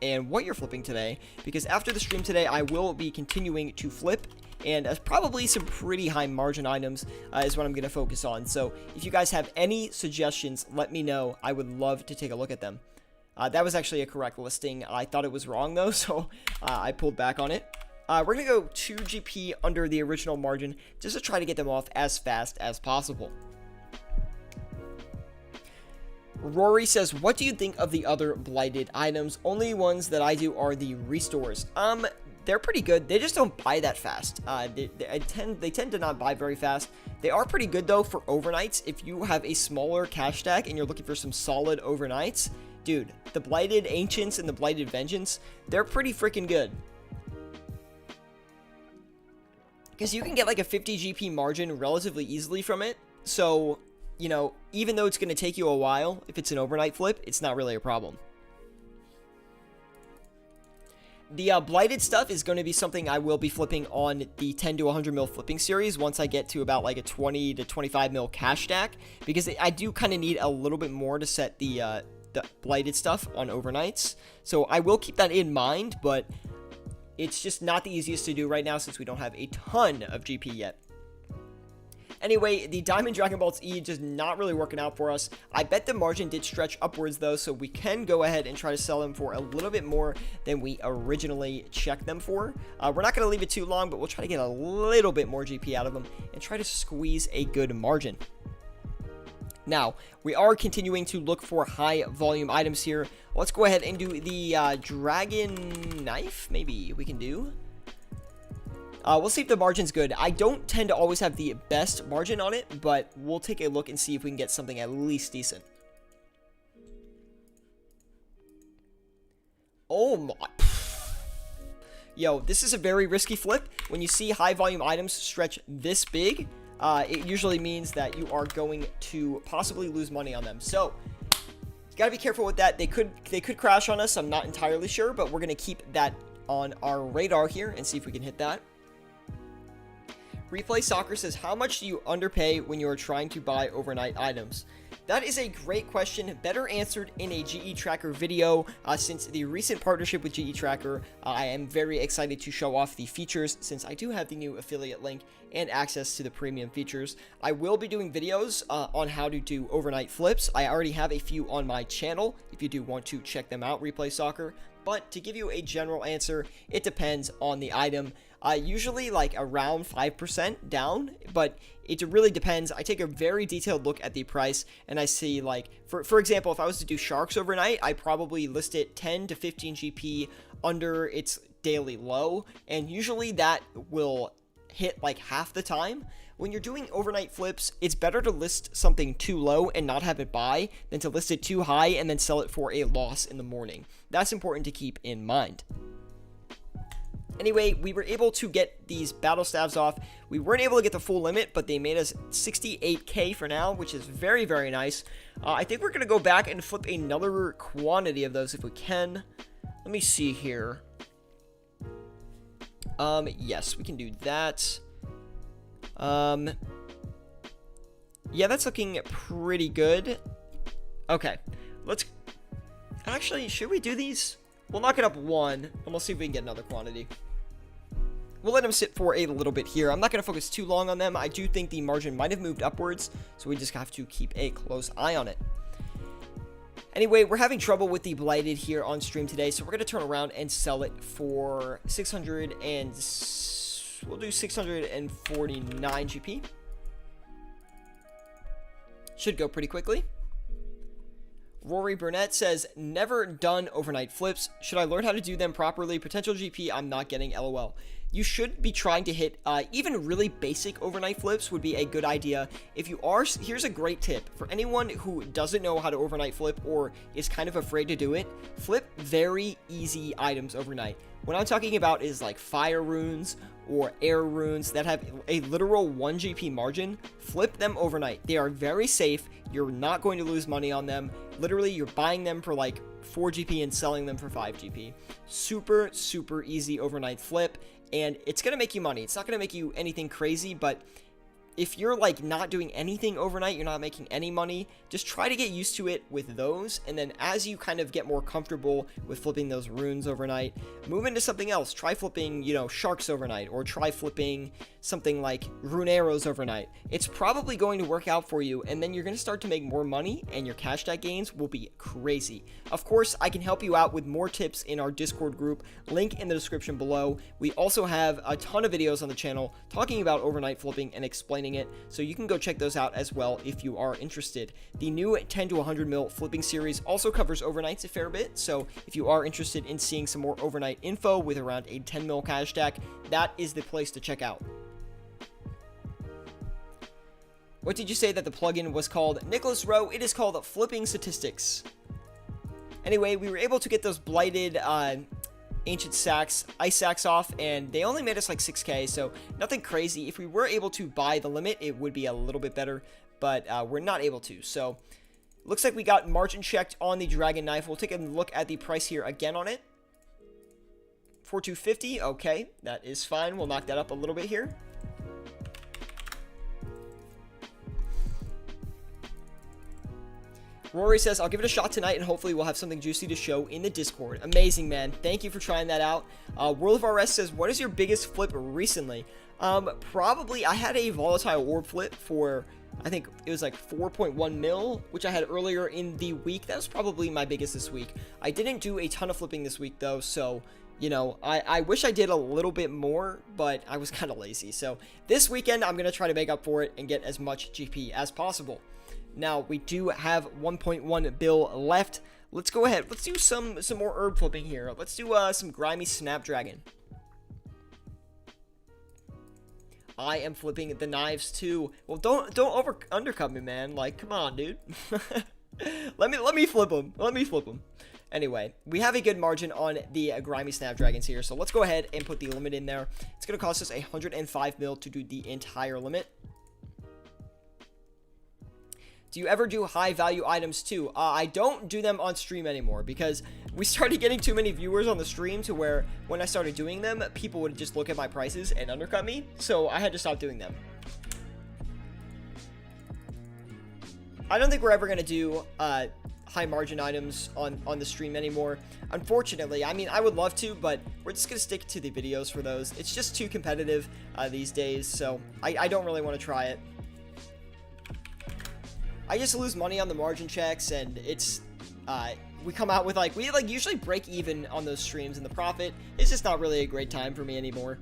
and what you're flipping today. Because after the stream today, I will be continuing to flip. And probably some pretty high margin items is what I'm going to focus on. So if you guys have any suggestions, let me know. I would love to take a look at them. That was actually a correct listing. I thought it was wrong though, so I pulled back on it. We're going to go 2 GP under the original margin just to try to get them off as fast as possible. Rory says, what do you think of the other blighted items? Only ones that I do are the restores. They're pretty good. They just don't buy that fast. They tend to not buy very fast. They are pretty good though for overnights. If you have a smaller cash stack and you're looking for some solid overnights, dude, the Blighted Ancients and the Blighted Vengeance, they're pretty freaking good. Because you can get like a 50 GP margin relatively easily from it. So, you know, even though it's going to take you a while, if it's an overnight flip, it's not really a problem. The blighted stuff is going to be something I will be flipping on the 10 to 100 mil flipping series once I get to about like a 20 to 25 mil cash stack, because I do kind of need a little bit more to set the blighted stuff on overnights. So I will keep that in mind, but it's just not the easiest to do right now since we don't have a ton of GP yet. Anyway, the Diamond Dragon Balls E just not really working out for us. I bet the margin did stretch upwards though, so we can go ahead and try to sell them for a little bit more than we originally checked them for. We're not going to leave it too long, but we'll try to get a little bit more GP out of them and try to squeeze a good margin. Now, we are continuing to look for high volume items here. Let's go ahead and do the Dragon Knife, maybe we can do. We'll see if the margin's good. I don't tend to always have the best margin on it, but we'll take a look and see if we can get something at least decent. Oh my. Yo, this is a very risky flip. When you see high volume items stretch this big, it usually means that you are going to possibly lose money on them. So, you gotta be careful with that. They could crash on us. I'm not entirely sure, but we're gonna keep that on our radar here and see if we can hit that. Replay Soccer says, how much do you underpay when you are trying to buy overnight items? That is a great question, better answered in a GE Tracker video. Since the recent partnership with GE Tracker, I am very excited to show off the features since I do have the new affiliate link and access to the premium features. I will be doing videos on how to do overnight flips. I already have a few on my channel if you do want to check them out, Replay Soccer. But to give you a general answer, it depends on the item. Usually like around 5% down, but it really depends. I take a very detailed look at the price and I see, like, for example, if I was to do sharks overnight, I probably list it 10 to 15 GP under its daily low, and usually that will hit like half the time. When you're doing overnight flips, it's better to list something too low and not have it buy than to list it too high and then sell it for a loss in the morning. That's important to keep in mind. Anyway, we were able to get these battle staves off. We weren't able to get the full limit, but they made us 68k for now, which is very, very nice. I think we're going to go back and flip another quantity of those if we can. Let me see here. Yes, we can do that. Yeah, that's looking pretty good. Okay, let's... Actually, should we do these? We'll knock it up one, and we'll see if we can get another quantity. We'll let them sit for a little bit here. I'm not going to focus too long on them. I do think the margin might have moved upwards, so we just have to keep a close eye on it. Anyway, we're having trouble with the blighted here on stream today, so we're going to turn around and sell it for 600 and... We'll do 649 GP. Should go pretty quickly. Rory Burnett says, never done overnight flips. Should I learn how to do them properly? Potential GP I'm not getting, LOL. You should be trying to hit even really basic overnight flips would be a good idea. If you are, here's a great tip. For anyone who doesn't know how to overnight flip or is kind of afraid to do it, flip very easy items overnight. What I'm talking about is like fire runes or air runes that have a literal 1 GP margin. Flip them overnight. They are very safe. You're not going to lose money on them. Literally, you're buying them for like 4 GP and selling them for 5 GP. Super, super easy overnight flip, and it's going to make you money. It's not going to make you anything crazy, but if you're like not doing anything overnight, you're not making any money, just try to get used to it with those, and then as you kind of get more comfortable with flipping those runes overnight, move into something else. Try flipping, you know, sharks overnight, or try flipping something like rune arrows overnight. It's probably going to work out for you, and then you're going to start to make more money, and your cash stack gains will be crazy. Of course, I can help you out with more tips in our Discord group, link in the description below. We also have a ton of videos on the channel talking about overnight flipping and explaining it, so you can go check those out as well if you are interested. The new 10 to 100 mil flipping series also covers overnights a fair bit, so if you are interested in seeing some more overnight info with around a 10 mil cash stack, that is the place to check out. What did you say that the plugin was called? Nicholas Rowe, it is called Flipping Statistics. Anyway, we were able to get those blighted ancient sacks, ice sacks off, and they only made us like 6k, so nothing crazy. If we were able to buy the limit, it would be a little bit better, but we're not able to. So looks like we got margin checked on the Dragon Knife. We'll take a look at the price here again on it. 4250. Okay, that is fine. We'll knock that up a little bit here. Rory says, I'll give it a shot tonight, and hopefully we'll have something juicy to show in the Discord. Amazing, man. Thank you for trying that out. World of RS says, what is your biggest flip recently? Probably, I had a volatile orb flip for, I think it was like 4.1 mil, which I had earlier in the week. That was probably my biggest this week. I didn't do a ton of flipping this week, though, so, you know, I wish I did a little bit more, but I was kind of lazy. So this weekend, I'm going to try to make up for it and get as much GP as possible. Now, we do have 1.1 bill left. Let's go ahead. Let's do some more herb flipping here. Let's do some grimy Snapdragon. I am flipping the knives too. Well, don't undercut me, man. Like, come on, dude. let me flip them. Let me flip them. Anyway, we have a good margin on the grimy Snapdragons here, so let's go ahead and put the limit in there. It's gonna cost us 105 mil to do the entire limit. Do you ever do high value items too? I don't do them on stream anymore because we started getting too many viewers on the stream to where when I started doing them, people would just look at my prices and undercut me. So I had to stop doing them. I don't think we're ever going to do high margin items on the stream anymore. Unfortunately, I mean, I would love to, but we're just going to stick to the videos for those. It's just too competitive these days, so I don't really want to try it. I used to lose money on the margin checks, and it's, we come out with, we usually break even on those streams, and the profit is just not really a great time for me anymore.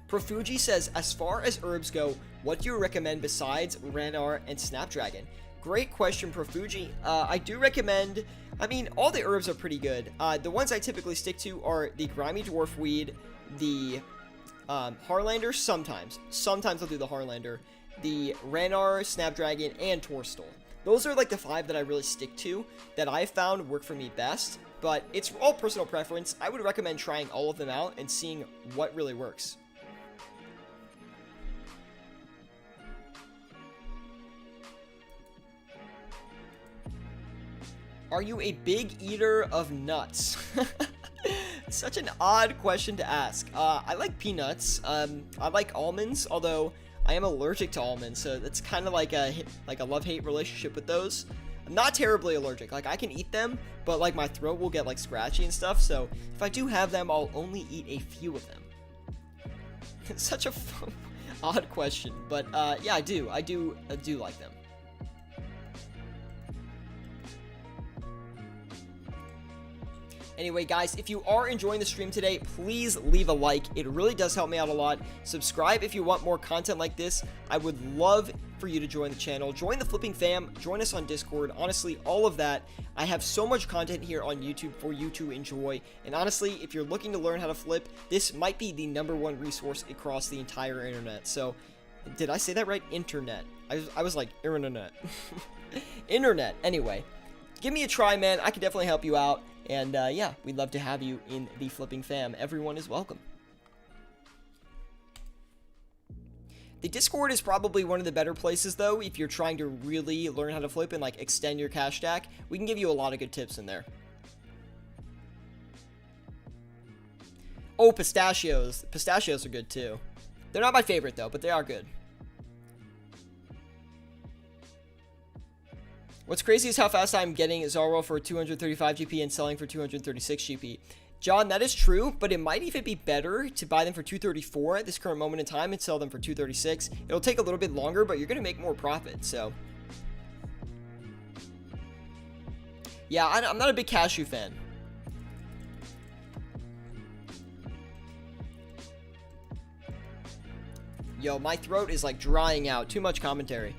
Profuji says, as far as herbs go, what do you recommend besides Ranar and Snapdragon? Great question, Profuji. I do recommend, I mean, all the herbs are pretty good. The ones I typically stick to are the Grimy Dwarf Weed, the Harlander, sometimes I'll do the Harlander, the Ranar, Snapdragon, and Torstal. Those are like the 5 that I really stick to, that I found work for me best, but it's all personal preference. I would recommend trying all of them out and seeing what really works. Are you a big eater of nuts? Such an odd question to ask. I like peanuts. I like almonds, although I am allergic to almonds, so that's kind of like a love-hate relationship with those. I'm not terribly allergic. Like, I can eat them, but like my throat will get like scratchy and stuff. So if I do have them, I'll only eat a few of them. It's such a odd question, but yeah, I do like them. Anyway, guys, if you are enjoying the stream today, please leave a like. It really does help me out a lot. Subscribe if you want more content like this. I would love for you to join the channel. Join the Flipping Fam. Join us on Discord. Honestly, all of that. I have so much content here on YouTube for you to enjoy. And honestly, if you're looking to learn how to flip, this might be the #1 resource across the entire internet. So, did I say that right? Internet. I was like, internet. Internet. Anyway, give me a try, man. I can definitely help you out. And yeah, we'd love to have you in the Flipping Fam. Everyone is welcome. The Discord is probably one of the better places, though, if you're trying to really learn how to flip and like extend your cash stack. We can give you a lot of good tips in there. Oh, pistachios. Pistachios are good, too. They're not my favorite, though, but they are good. What's crazy is how fast I'm getting Zarwell for 235 GP and selling for 236 GP. John, that is true, but it might even be better to buy them for 234 at this current moment in time and sell them for 236. It'll take a little bit longer, but you're going to make more profit, so. Yeah, I'm not a big cashew fan. Yo, my throat is like drying out. Too much commentary.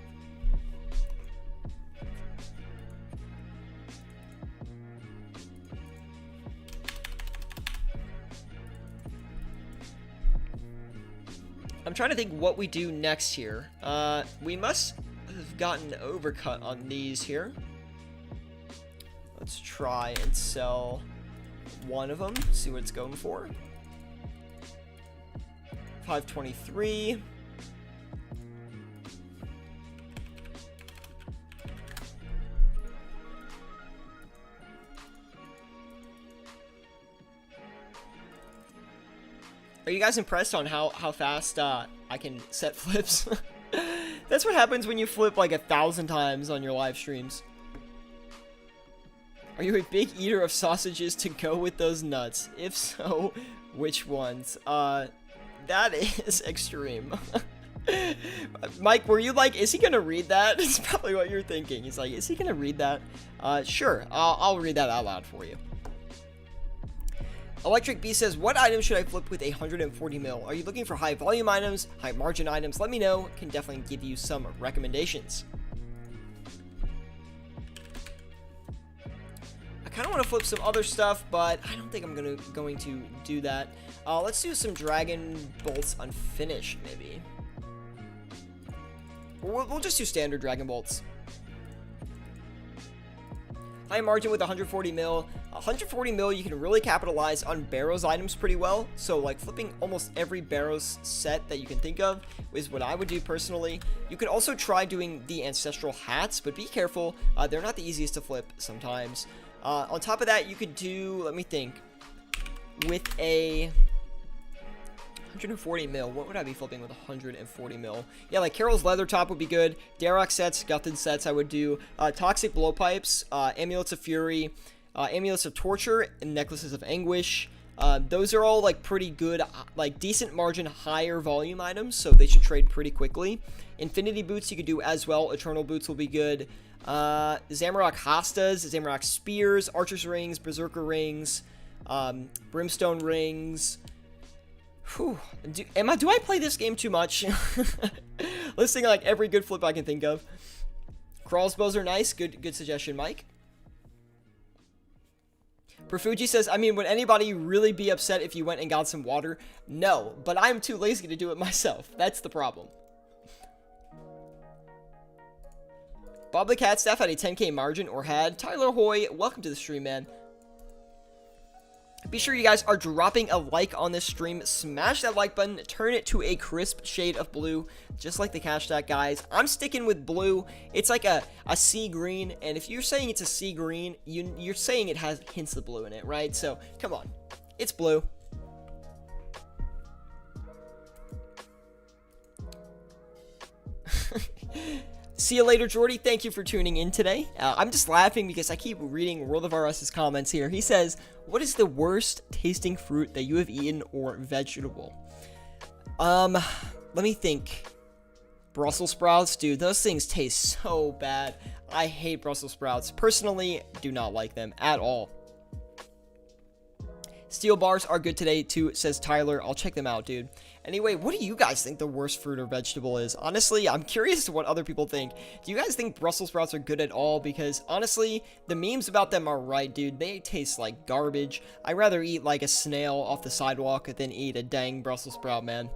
I'm trying to think what we do next here. We must have gotten overcut on these here. Let's try and sell one of them. See what it's going for. 523. Are you guys impressed on how fast I can set flips? That's what happens when you flip like 1,000 times on your live streams. Are you a big eater of sausages to go with those nuts? If so, which ones? That is extreme. Mike, were you like, is he gonna read that? It's probably what you're thinking. He's like, is he gonna read that? Sure, I'll read that out loud for you. Electric B says, what items should I flip with 140 mil? Are you looking for high volume items, high margin items? Let me know. Can definitely give you some recommendations. I kind of want to flip some other stuff, but I don't think I'm going to do that. Let's do some Dragon Bolts unfinished, maybe. We'll just do standard Dragon Bolts. High margin with 140 mil. 140 mil, you can really capitalize on Barrows items pretty well. So, like, flipping almost every Barrows set that you can think of is what I would do personally. You could also try doing the Ancestral Hats, but be careful. They're not the easiest to flip sometimes. On top of that, you could do, let me think, with a 140 mil, what would I be flipping with 140 mil? Yeah, like Carol's Leather Top would be good. Darrock sets, Guthin sets I would do. Toxic Blowpipes, Amulets of Fury, Amulets of Torture, and Necklaces of Anguish. Those are all like pretty good, like decent margin, higher volume items, so they should trade pretty quickly. Infinity Boots you could do as well. Eternal Boots will be good. Zamorak Hostas, Zamorak Spears, Archer's Rings, Berserker Rings, Brimstone Rings. Whew. Do I play this game too much? Listing like every good flip I can think of. Crossbows are nice. Good suggestion, Mike. Perfuji says, I mean, would anybody really be upset if you went and got some water? No, but I'm too lazy to do it myself. That's the problem. Bob the Cat Staff had a 10k margin or had. Tyler Hoy, welcome to the stream, man. Be sure you guys are dropping a like on this stream. Smash that like button. Turn it to a crisp shade of blue, just like the cash stack, guys. I'm sticking with blue. It's like a sea green, and if you're saying it's a sea green, you're saying it has hints of blue in it, right? So, come on. It's blue. See you later, Jordy. Thank you for tuning in today. I'm just laughing because I keep reading World of RS's comments here. He says, what is the worst tasting fruit that you have eaten or vegetable? Let me think. Brussels sprouts, dude, those things taste so bad. I hate Brussels sprouts. Personally, do not like them at all. Steel bars are good today too, says Tyler. I'll check them out, dude. Anyway, what do you guys think the worst fruit or vegetable is? Honestly, I'm curious to what other people think. Do you guys think Brussels sprouts are good at all? Because honestly, the memes about them are right, dude. They taste like garbage. I'd rather eat like a snail off the sidewalk than eat a dang Brussels sprout, man.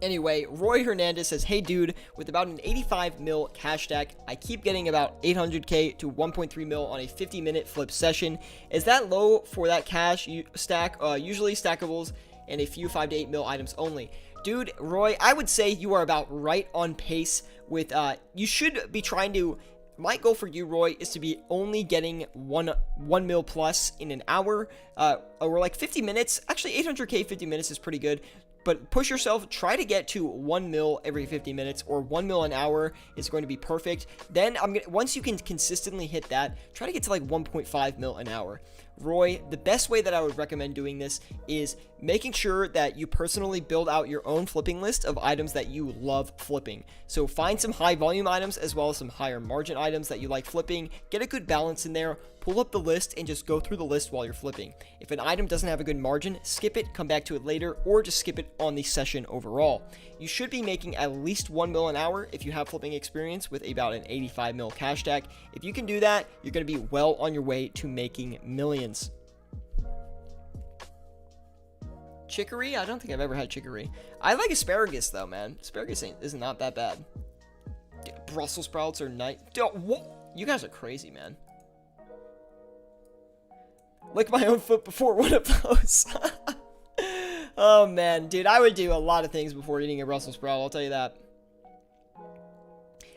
Anyway, Roy Hernandez says, hey dude, with about an 85 mil cash stack, I keep getting about 800k to 1.3 mil on a 50-minute flip session. Is that low for that cash stack? Usually stackables and a few 5 to 8 mil items only. Dude, Roy, I would say you are about right on pace with, you should be trying to, my goal for you, Roy, is to be only getting 1 mil plus in an hour, or like 50 minutes. Actually, 800k 50 minutes is pretty good. But push yourself, try to get to 1 mil every 50 minutes or 1 mil an hour is going to be perfect. Then once you can consistently hit that, try to get to like 1.5 mil an hour. Roy, the best way that I would recommend doing this is making sure that you personally build out your own flipping list of items that you love flipping. So find some high volume items as well as some higher margin items that you like flipping. Get a good balance in there. Pull up the list and just go through the list while you're flipping. If an item doesn't have a good margin, skip it, come back to it later, or just skip it on the session overall. You should be making at least 1 mil an hour if you have flipping experience with about an 85 mil cash stack. If you can do that, you're going to be well on your way to making millions. Chicory? I don't think I've ever had chicory. I like asparagus though, man. Asparagus is not that bad. Brussels sprouts are nice. You guys are crazy, man. Lick my own foot before one of those. Oh man, dude, I would do a lot of things before eating a Brussels sprout, I'll tell you that.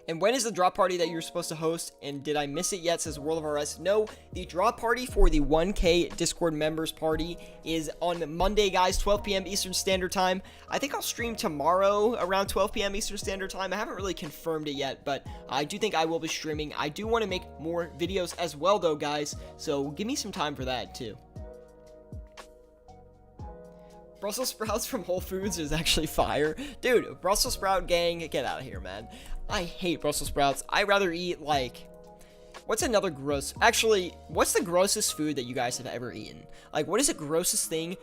And when is the drop party that you're supposed to host? And did I miss it yet? Says World of RS. No, the drop party for the 1K Discord members party is on Monday, guys, 12 p.m. Eastern Standard Time. I think I'll stream tomorrow around 12 p.m. Eastern Standard Time. I haven't really confirmed it yet, but I do think I will be streaming. I do want to make more videos as well, though, guys. So give me some time for that, too. Brussels sprouts from Whole Foods is actually fire. Dude, Brussels sprout gang, get out of here, man. I hate Brussels sprouts. I'd rather eat, like, what's another gross, actually, what's the grossest food that you guys have ever eaten? Like, what is the grossest thing,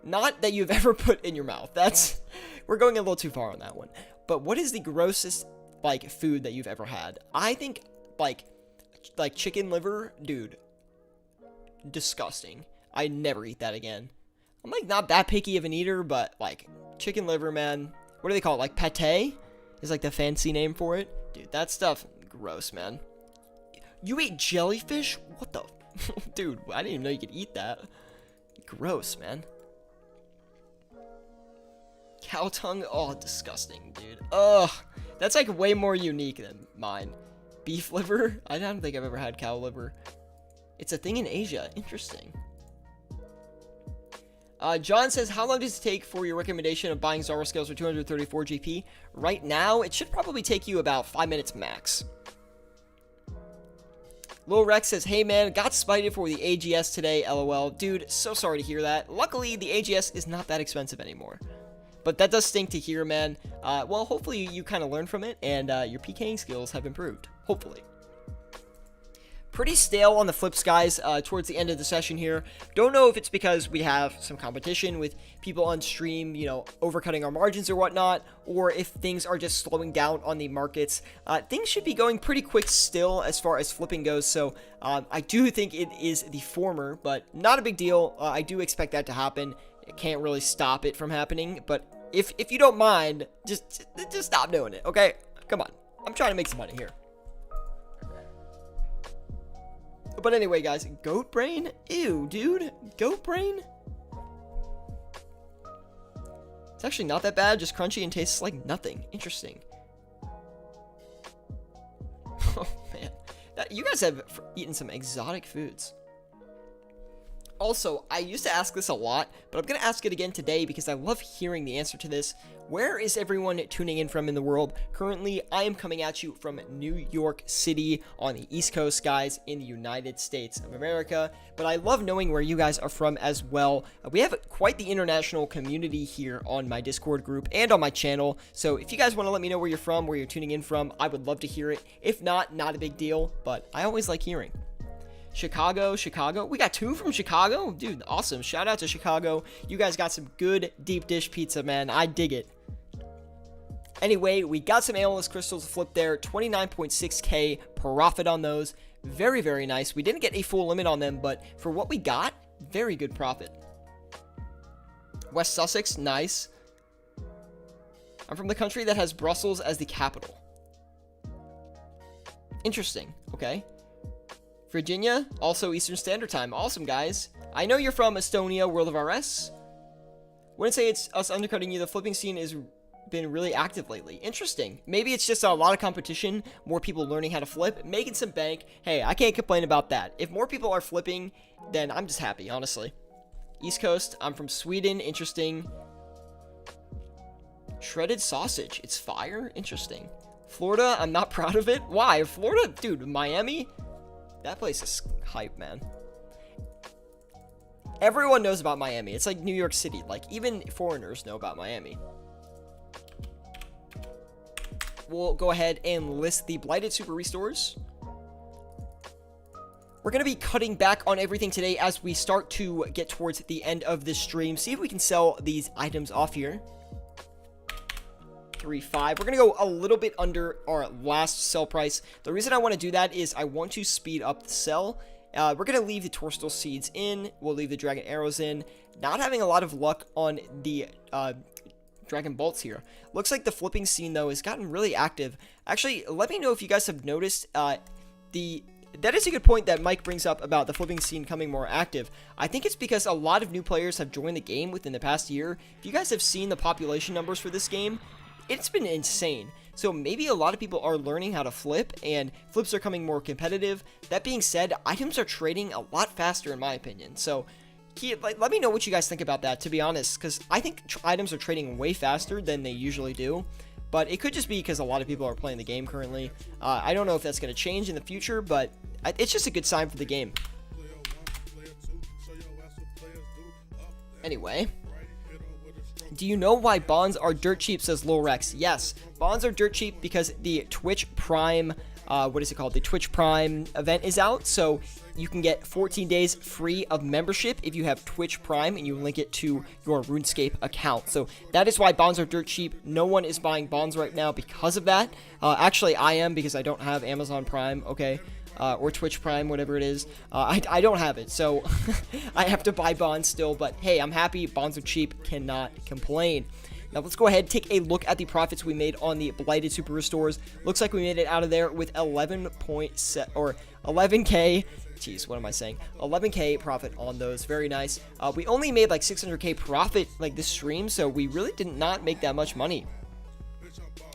not that you've ever put in your mouth? That's, we're going a little too far on that one. But what is the grossest, like, food that you've ever had? I think, like chicken liver, dude, disgusting. I never eat that again. I'm, like, not that picky of an eater, but, like, chicken liver, man. What do they call it? Like, pate is, like, the fancy name for it. Dude, that stuff, gross, man. You ate jellyfish? What the? Dude, I didn't even know you could eat that. Gross, man. Cow tongue? Oh, disgusting, dude. Ugh. That's, like, way more unique than mine. Beef liver? I don't think I've ever had cow liver. It's a thing in Asia. Interesting. John says, how long does it take for your recommendation of buying Zara scales for 234 GP? Right now, it should probably take you about 5 minutes max. Lil Rex says, hey man, got spited for the AGS today, lol. Dude, so sorry to hear that. Luckily, the AGS is not that expensive anymore. But that does stink to hear, man. Well, hopefully you kind of learn from it, and your PKing skills have improved. Hopefully. Pretty stale on the flips, guys, towards the end of the session here. Don't know if it's because we have some competition with people on stream, you know, overcutting our margins or whatnot, or if things are just slowing down on the markets. Things should be going pretty quick still as far as flipping goes, so I do think it is the former, but not a big deal. I do expect that to happen. I can't really stop it from happening, but if you don't mind, just stop doing it, okay? Come on. I'm trying to make some money here. But anyway, guys, goat brain? Ew, dude. Goat brain? It's actually not that bad, just crunchy and tastes like nothing. Interesting. Oh, man. You guys have eaten some exotic foods. Also, I used to ask this a lot, but I'm going to ask it again today because I love hearing the answer to this. Where is everyone tuning in from in the world? Currently, I am coming at you from New York City on the East Coast, guys, in the United States of America. But I love knowing where you guys are from as well. We have quite the international community here on my Discord group and on my channel. So if you guys want to let me know where you're from, where you're tuning in from, I would love to hear it. If not, not a big deal, but I always like hearing. Chicago. We got 2 from Chicago? Dude, awesome. Shout out to Chicago. You guys got some good deep dish pizza, man. I dig it. Anyway, we got some analyst crystals to flip there. 29.6k profit on those. Very, very nice. We didn't get a full limit on them, but for what we got, very good profit. West Sussex, nice. I'm from the country that has Brussels as the capital. Interesting. Okay. Virginia, also Eastern Standard Time. Awesome, guys. I know you're from Estonia, World of RS. Wouldn't say it's us undercutting you. The flipping scene has been really active lately. Interesting. Maybe it's just a lot of competition, more people learning how to flip, making some bank. Hey, I can't complain about that. If more people are flipping, then I'm just happy, honestly. East Coast, I'm from Sweden. Interesting. Shredded sausage. It's fire. Interesting. Florida, I'm not proud of it. Why? Florida? Dude, Miami? That place is hype, man. Everyone knows about Miami. It's like New York City. Like, even foreigners know about Miami. We'll go ahead and list the Blighted Super Restores. We're going to be cutting back on everything today as we start to get towards the end of this stream. See if we can sell these items off here. 3.5. We're going to go a little bit under our last sell price. The reason I want to do that is I want to speed up the sell. We're going to leave the Torstal Seeds in. We'll leave the Dragon Arrows in. Not having a lot of luck on the Dragon Bolts here. Looks like the flipping scene, though, has gotten really active. Actually, let me know if you guys have noticed that is a good point that Mike brings up about the flipping scene coming more active. I think it's because a lot of new players have joined the game within the past year. If you guys have seen the population numbers for this game, it's been insane. So maybe a lot of people are learning how to flip, and flips are becoming more competitive. That being said, items are trading a lot faster in my opinion. So let me know what you guys think about that, to be honest, because I think items are trading way faster than they usually do. But it could just be because a lot of people are playing the game currently. I don't know if that's going to change in the future, but it's just a good sign for the game. Anyway, do you know why bonds are dirt cheap, says Lil Rex? Yes, bonds are dirt cheap because the Twitch Prime, what is it called? The Twitch Prime event is out, so you can get 14 days free of membership if you have Twitch Prime and you link it to your RuneScape account. So that is why bonds are dirt cheap. No one is buying bonds right now because of that. Actually, I am, because I don't have Amazon Prime, okay? Or Twitch Prime, whatever it is. I don't have it, so I have to buy bonds still, but hey, I'm happy. Bonds are cheap, cannot complain. Now let's go ahead and take a look at the profits we made on the Blighted Super Restores. Looks like we made it out of there with 11k. Jeez, what am I saying? 11k profit on those. Very nice. We only made like 600k profit like this stream, so we really did not make that much money,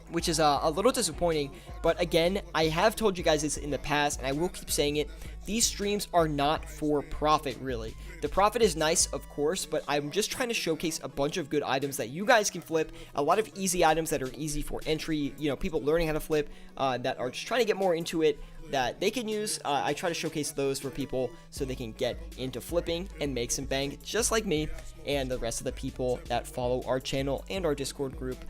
which is a little disappointing. But again, I have told you guys this in the past, and I will keep saying it. These streams are not for profit, really. The profit is nice, of course, but I'm just trying to showcase a bunch of good items that you guys can flip. A lot of easy items that are easy for entry, you know, people learning how to flip, that are just trying to get more into it, that they can use. I try to showcase those for people so they can get into flipping and make some bank, just like me and the rest of the people that follow our channel and our Discord group.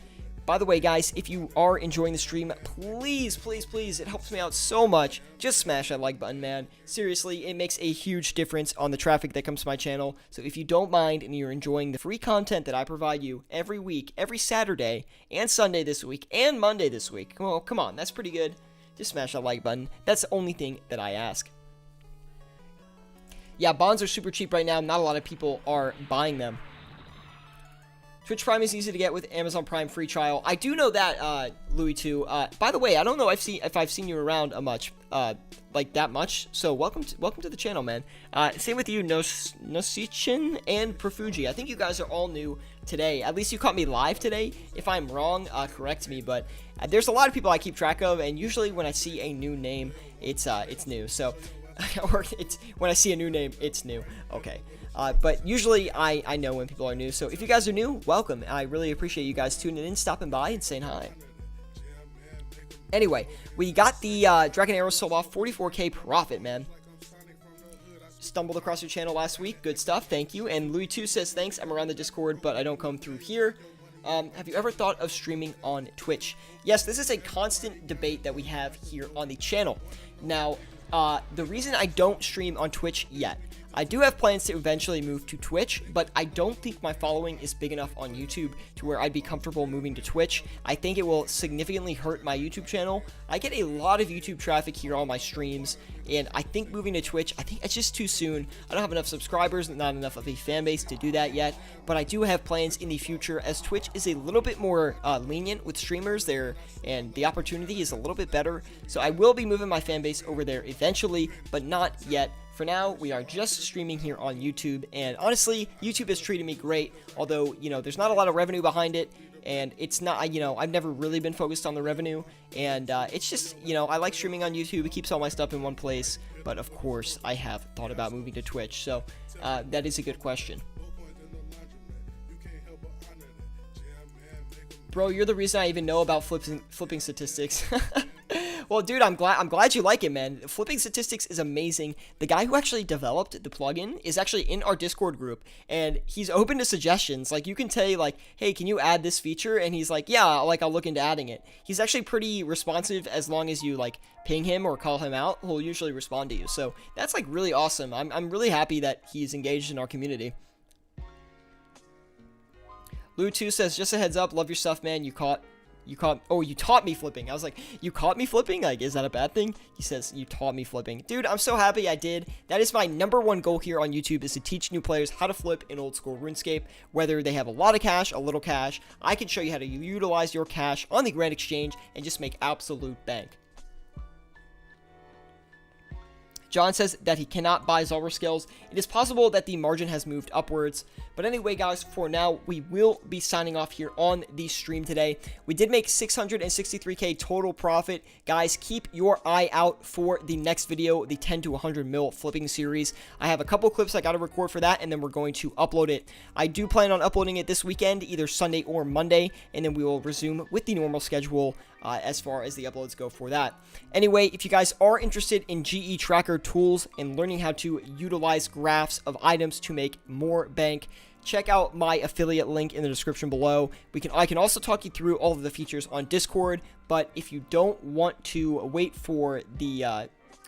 By the way, guys, if you are enjoying the stream, please, please, please, it helps me out so much. Just smash that like button, man. Seriously, it makes a huge difference on the traffic that comes to my channel. So if you don't mind and you're enjoying the free content that I provide you every week, every Saturday and Sunday this week and Monday this week, well, come on, that's pretty good. Just smash that like button. That's the only thing that I ask. Yeah, bonds are super cheap right now. Not a lot of people are buying them. Twitch Prime is easy to get with Amazon Prime free trial. I do know that, Louis too. By the way, I don't know if I've seen you around much, like that much. So welcome to the channel, man. Same with you, Nosichin and Profuji. I think you guys are all new today. At least you caught me live today. If I'm wrong, correct me. But there's a lot of people I keep track of, and usually when I see a new name, it's new. So, or when I see a new name, it's new. Okay. But usually I know when people are new, so if you guys are new, welcome. I really appreciate you guys tuning in, stopping by, and saying hi. Anyway, we got the Dragon Arrow sold off, 44k profit, man. Stumbled across your channel last week, good stuff, thank you. And Louis2 says, thanks, I'm around the Discord, but I don't come through here. Have you ever thought of streaming on Twitch? Yes, this is a constant debate that we have here on the channel. Now, the reason I don't stream on Twitch yet, I do have plans to eventually move to Twitch, but I don't think my following is big enough on YouTube to where I'd be comfortable moving to Twitch. I think it will significantly hurt my YouTube channel. I get a lot of YouTube traffic here on my streams, and I think moving to Twitch, I think it's just too soon. I don't have enough subscribers, not enough of a fan base to do that yet, but I do have plans in the future, as Twitch is a little bit more lenient with streamers there, and the opportunity is a little bit better. So I will be moving my fan base over there eventually, but not yet. For now, we are just streaming here on YouTube, and honestly, YouTube has treated me great, although, you know, there's not a lot of revenue behind it, and it's not, you know, I've never really been focused on the revenue, and it's just, you know, I like streaming on YouTube. It keeps all my stuff in one place, but of course, I have thought about moving to Twitch, so that is a good question. Bro, you're the reason I even know about flipping statistics. Well, dude, I'm glad you like it, man. Flipping statistics is amazing. The guy who actually developed the plugin is actually in our Discord group, and he's open to suggestions. Like, you can tell, like, hey, can you add this feature? And he's like, yeah, like, I'll look into adding it. He's actually pretty responsive as long as you, like, ping him or call him out. He'll usually respond to you. So that's, like, really awesome. I'm really happy that he's engaged in our community. Lou2 says, just a heads up, love your stuff, man. You taught me flipping. I was like, you caught me flipping? Like, is that a bad thing? He says, you taught me flipping. Dude, I'm so happy I did. That is my #1 goal here on YouTube, is to teach new players how to flip in old school RuneScape. Whether they have a lot of cash, a little cash, I can show you how to utilize your cash on the Grand Exchange and just make absolute bank. John says that he cannot buy Zolver scales. It is possible that the margin has moved upwards. But anyway, guys, for now, we will be signing off here on the stream today. We did make 663K total profit. Guys, keep your eye out for the next video, the 10 to 100 mil flipping series. I have a couple clips I got to record for that, and then we're going to upload it. I do plan on uploading it this weekend, either Sunday or Monday, and then we will resume with the normal schedule as far as the uploads go for that. Anyway, if you guys are interested in GE Tracker tools and learning how to utilize graphs of items to make more bank, check out my affiliate link in the description below. I can also talk you through all of the features on Discord, but if you don't want to wait for the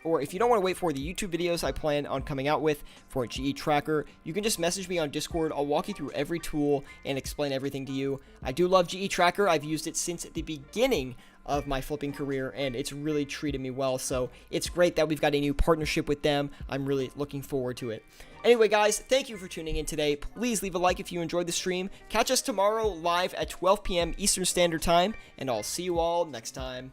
YouTube videos I plan on coming out with for GE Tracker, you can just message me on Discord. I'll walk you through every tool and explain everything to you. I do love GE Tracker. I've used it since the beginning of my flipping career, and it's really treated me well, so it's great that we've got a new partnership with them. I'm really looking forward to it. Anyway, guys, thank you for tuning in today. Please leave a like if you enjoyed the stream. Catch us tomorrow live at 12 p.m. Eastern Standard Time, and I'll see you all next time.